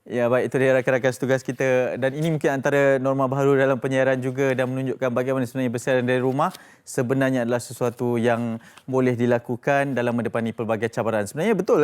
S1: Ya, baik, itu dia rakan-rakan tugas kita. Dan ini mungkin antara norma baru dalam penyiaran juga dan menunjukkan bagaimana sebenarnya bersiaran dari rumah sebenarnya adalah sesuatu yang boleh dilakukan dalam mendepani pelbagai cabaran. Sebenarnya betul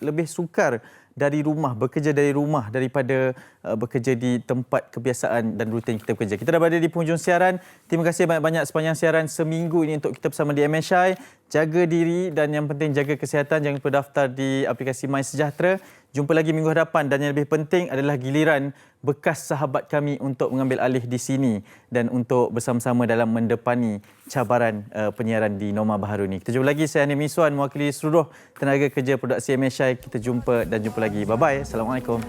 S1: lebih sukar dari rumah, bekerja dari rumah daripada bekerja di tempat kebiasaan dan rutin kita bekerja. Kita dah berada di penghujung siaran. Terima kasih banyak-banyak sepanjang siaran seminggu ini untuk kita bersama di MHI. Jaga diri dan yang penting jaga kesihatan. Jangan lupa daftar di aplikasi MySejahtera. Jumpa lagi minggu hadapan dan yang lebih penting adalah giliran bekas sahabat kami untuk mengambil alih di sini dan untuk bersama-sama dalam mendepani cabaran penyiaran di norma baharu ini. Kita jumpa lagi. Saya Hanif Miswan mewakili seluruh tenaga kerja produksi MHI. Kita jumpa lagi. Bye-bye. Assalamualaikum.